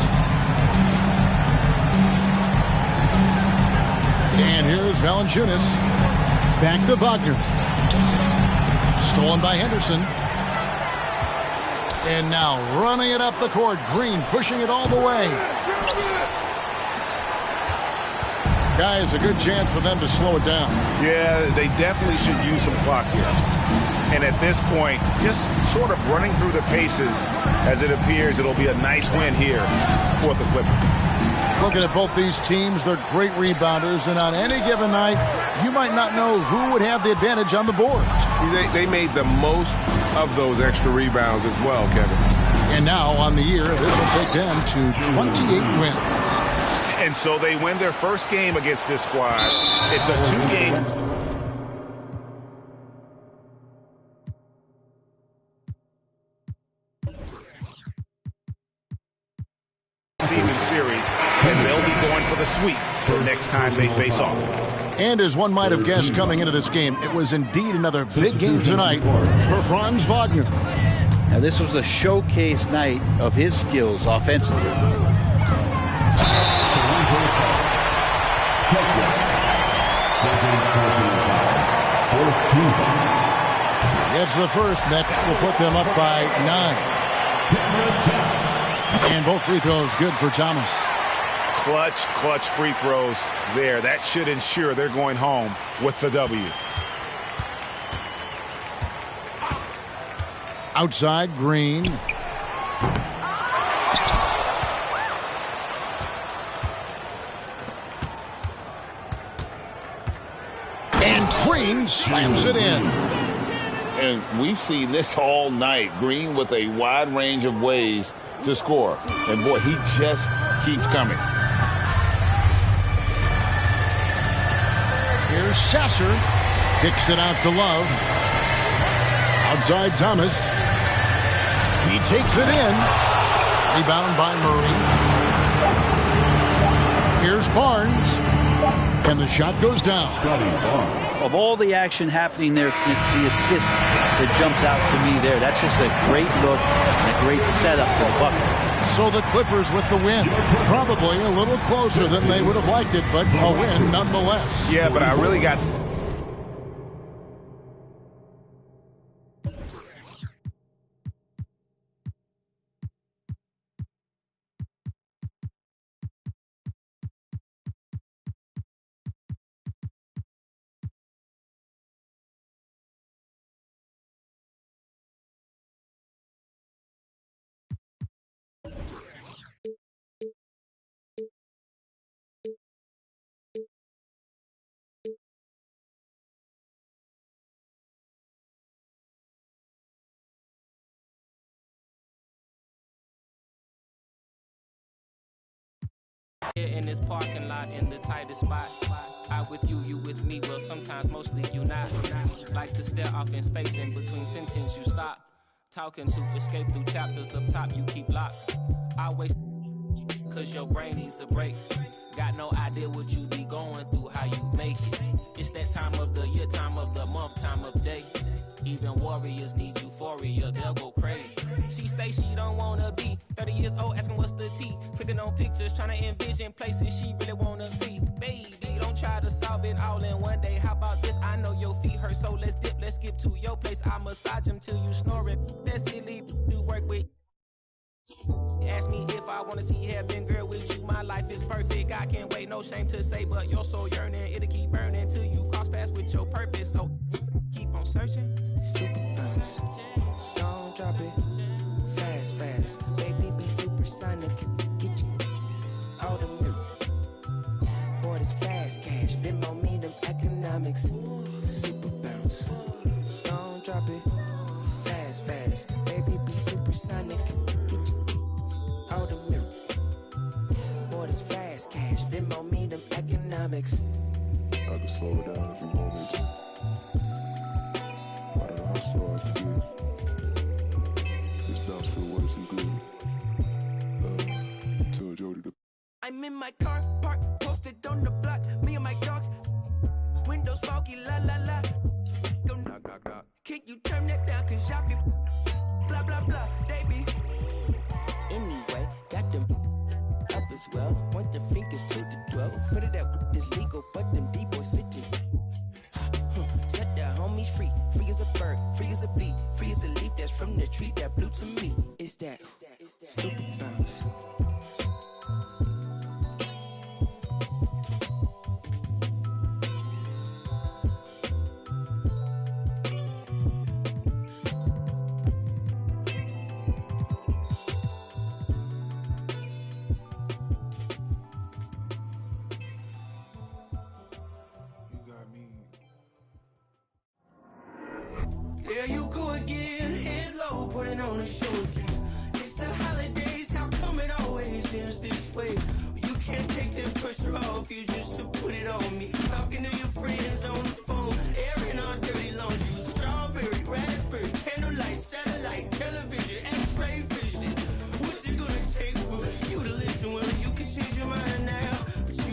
And here's Valanciunas. Back to Wagner. Stolen by Henderson. And now running it up the court. Green pushing it all the way. Guys, a good chance for them to slow it down. Yeah, they definitely should use some clock here. And at this point, just sort of running through the paces as it appears it'll be a nice win here for the Clippers. Looking at both these teams, they're great rebounders, and on any given night, you might not know who would have the advantage on the board. They made the most of those extra rebounds as well, Kevin. And now, on the year, this will take them to 28 wins. And so they win their first game against this squad. It's a 2-game... for the sweep for next time they face off. And as one might have guessed coming into this game, it was indeed another big game tonight for Franz Wagner. Now, this was a showcase night of his skills offensively. Gets the first, and that will put them up by 9. And both free throws good for Thomas. Clutch free throws there. That should ensure they're going home with the W. Outside, Green. And Green slams it in. And we've seen this all night. Green with a wide range of ways to score. And boy, he just keeps coming. Here's Sasser. Kicks it out to Love. Outside Thomas. He takes it in. Rebound by Murray. Here's Barnes. And the shot goes down. Of all the action happening there, it's the assist that jumps out to me there. That's just a great look and a great setup for the bucket. So the Clippers with the win. Probably a little closer than they would have liked it, but a win nonetheless. Yeah, but I really got... In this parking lot in the tightest spot. I with you, you with me, well sometimes mostly you not. Like to stare off in space in between sentence you stop. Talking to escape through chapters up top you keep locked. Always cause your brain needs a break. Got no idea what you be going through, how you make it. It's that time of the year, time of the month, time of day. Even warriors need euphoria, they'll go crazy. She say she don't wanna be 30 years old, asking what's the tea. Clicking on pictures, trying to envision places she really wanna see. Baby, don't try to solve it all in one day. How about this? I know your feet hurt, so let's dip, let's skip to your place. I massage them till you snoring. That silly you work with. Ask me if I wanna see heaven, girl, with you my life is perfect. I can't wait, no shame to say, but you're so yearning. It'll keep burning till you cross paths with your purpose. So keep on searching. Super bounce, don't drop it. Fast, fast, baby be supersonic. Get you all the milk. Boy, this fast cash. Venmo me them economics. Super bounce, don't drop it. Fast, fast, baby be supersonic. Get you all the milk. Boy, this fast cash. Venmo me them economics. I can slow it down if you want me to. I don't know how slow I can get. This bounce feel worse and good. Tell Jody to... I'm in my car, park, posted on the block. Me and my dogs, windows foggy, la la la. Go knock, knock, knock. Can you turn that down? Cause y'all be blah, blah, blah. They be. Anyway, got them up as well. Point the fingers to the 12. Put it out, this legal, but them D-boys sitting. Set the homies free, free as a bird, free as a bee, free as the leaf that's from the tree that blew to me. It's that super bounce. There you go again, head low, putting on a show again. It's the holidays, how come it always ends this way? You can't take the pressure off you just to put it on me. Talking to your friends on the phone, airing our dirty laundry. Strawberry, raspberry, candlelight, satellite, television, x-ray vision. What's it gonna take for you to listen? Well, you can change your mind now, but you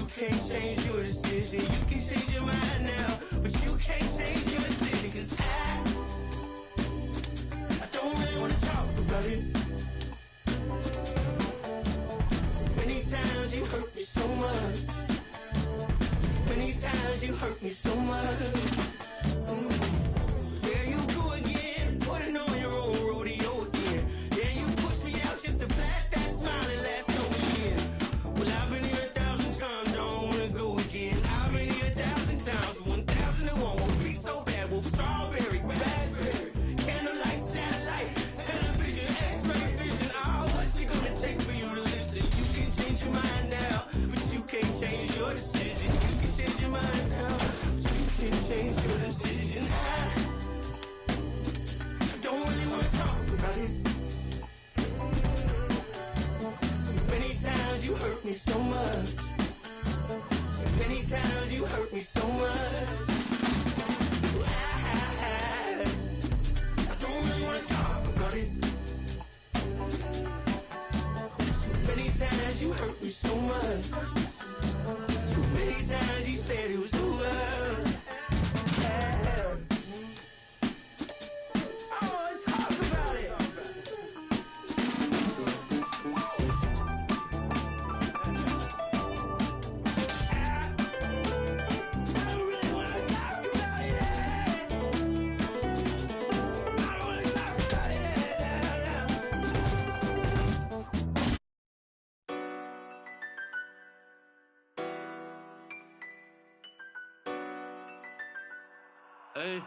Hey,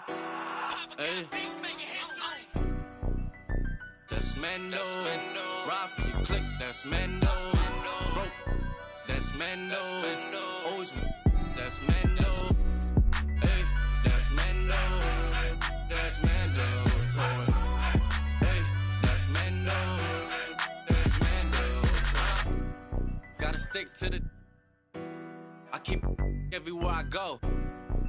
hey. That's Mando. Ride for your click, that's Mando. Broke, that's Mando. Always, that's Mando. Hey, that's Mando. That's Mando. Hey, that's Mando. That's Mando. Gotta stick to the. I keep everywhere I go.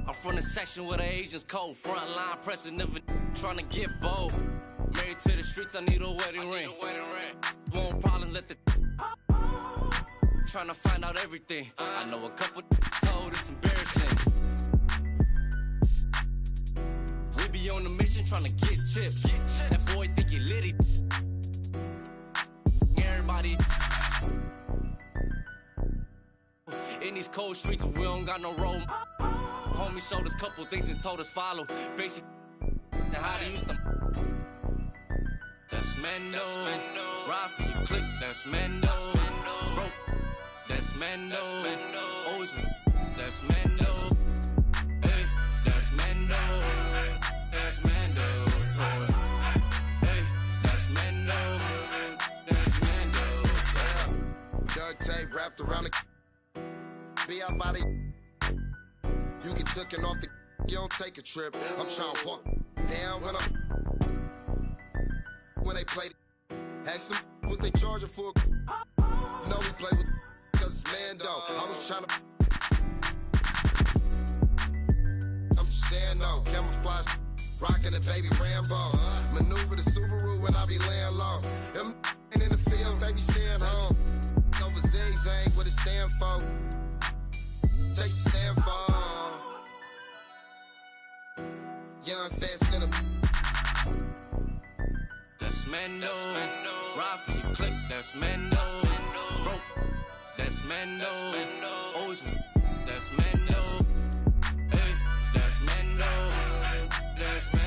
I'm from the section where the Asians cold. Front line pressing, never trying to get bold. Married to the streets, I need a wedding ring. Won't problems, let the trying to find out everything. I know a couple told it's embarrassing. We be on the mission trying to get chips. That boy think he litty. Everybody in these cold streets, we don't got no road. Homie showed us couple things and told us follow. Basic how to use them. That's Mando. Ride for your click, that's Mando. Broke, that's Mando. Always, that's Mando. Hey, that's Mando. That's Mando. Hey, that's Mando. That's Mando. Duct tape wrapped around the be our body. You get taken off the you don't take a trip. I'm trying to walk down when they play. Ask them what they charging for. No, we play with cause it's Mando. I was trying to. I'm just saying no. Camouflage, rocking the baby Rambo. Maneuver the Subaru when I be laying low. Them in the field, baby staying home. Over zigzag, what it stand for? Take the stand for. Young, fast, and that's Mando. Ride for your click, that's Mando. Broke, that's Mando. Always, that's Mando. Hey, that's Mando. That's Mando.